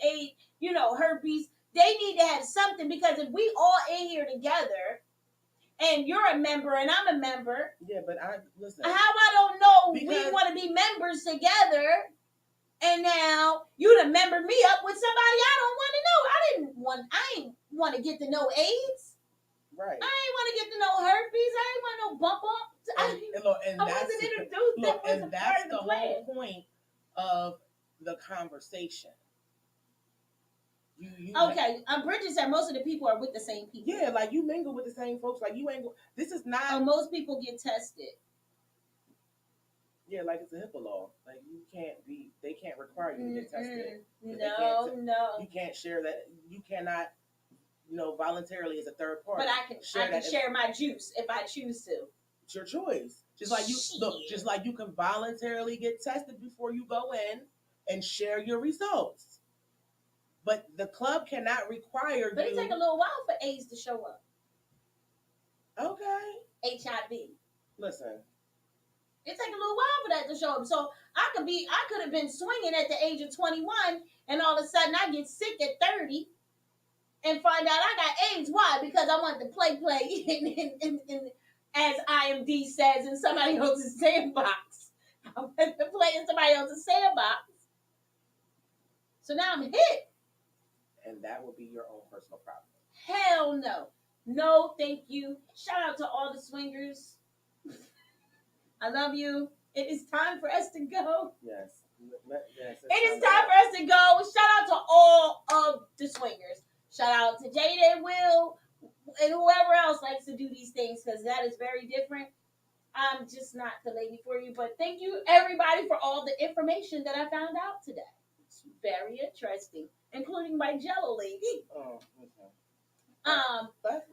herpes. They need to have something, because if we all in here together and you're a member and I'm a member. Yeah, but listen. How I don't know we want to be members together, and now you done member me up with somebody I don't want to know. I ain't want to get to know AIDS. Right. I ain't want to get to know herpes. I ain't want no bump up. I wasn't introduced. And that's the whole point of the conversation. Okay, Bridget said most of the people are with the same people. Yeah, like you mingle with the same folks. Like you ain't. This is not. Most people get tested. Yeah, like it's a HIPAA law. Like they can't require you to get tested. No. You can't share that. You cannot, voluntarily as a third party. But I can share my juice if I choose to. It's your choice. Just like you can voluntarily get tested before you go in and share your results. But the club cannot require you. But it take a little while for AIDS to show up. Okay. HIV. Listen. It take a little while for that to show up. So I could have been swinging at the age of 21, and all of a sudden I get sick at 30 and find out I got AIDS. Why? Because I want to play in as IMD says, in somebody else's sandbox. I went to play in somebody else's sandbox. So now I'm hit. And that will be your own personal problem. Hell no. No, thank you. Shout out to all the swingers. I love you. It is time for us to go. Yes. It is time for us to go. Shout out to all of the swingers. Shout out to Jada and Will and whoever else likes to do these things, because that is very different. I'm just not the lady for you. But thank you, everybody, for all the information that I found out today. It's very interesting, including my Jellolady. Oh, okay. Let's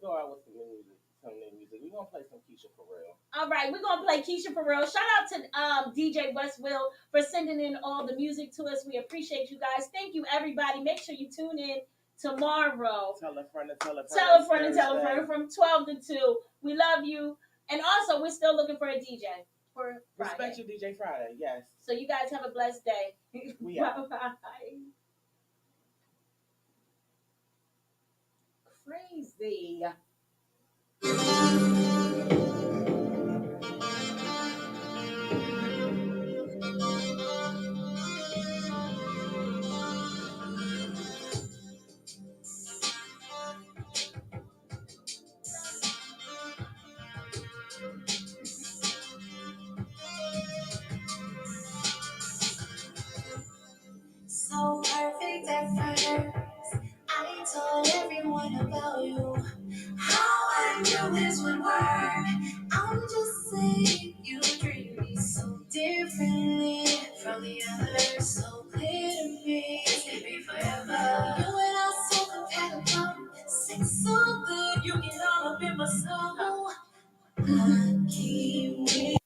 go out with some new music. We're gonna play some Keisha for real. All right, we're gonna play Keisha for real. Shout out to DJ West Will for sending in all the music to us. We appreciate you guys. Thank you, everybody. Make sure you tune in tomorrow. Tell a friend and tell a friend. Tell a friend and tell a friend from 12 to 2. We love you. And also, we're still looking for a DJ for Friday. Respect you, DJ Friday. Yes. So you guys have a blessed day. We out. Bye. Crazy. So perfect at first, I told everyone about you. How I knew this would work. I'm just saying you treat me so differently from the others. So clear to me, it could be forever. You and I so compatible, sex so good, you get all up in my soul. I keep waiting.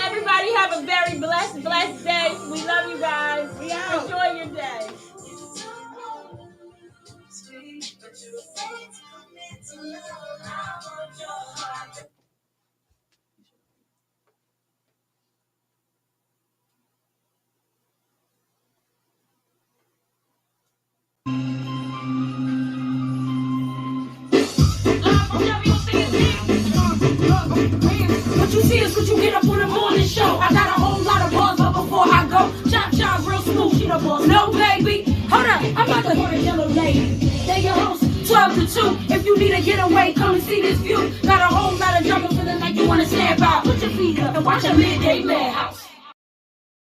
Everybody have a very blessed day. We love you guys. out. Enjoy your day. What you see is what you get up on the morning show. I got a whole lot of bars, but before I go, chop, real smooth, she the boss. No, baby, hold up, I'm about to go to Jellolady. They your host, 12 to 2. If you need a getaway, come and see this view. Got a whole lot of drama, feeling like you wanna snap out. Put your feet up and watch a midday madhouse.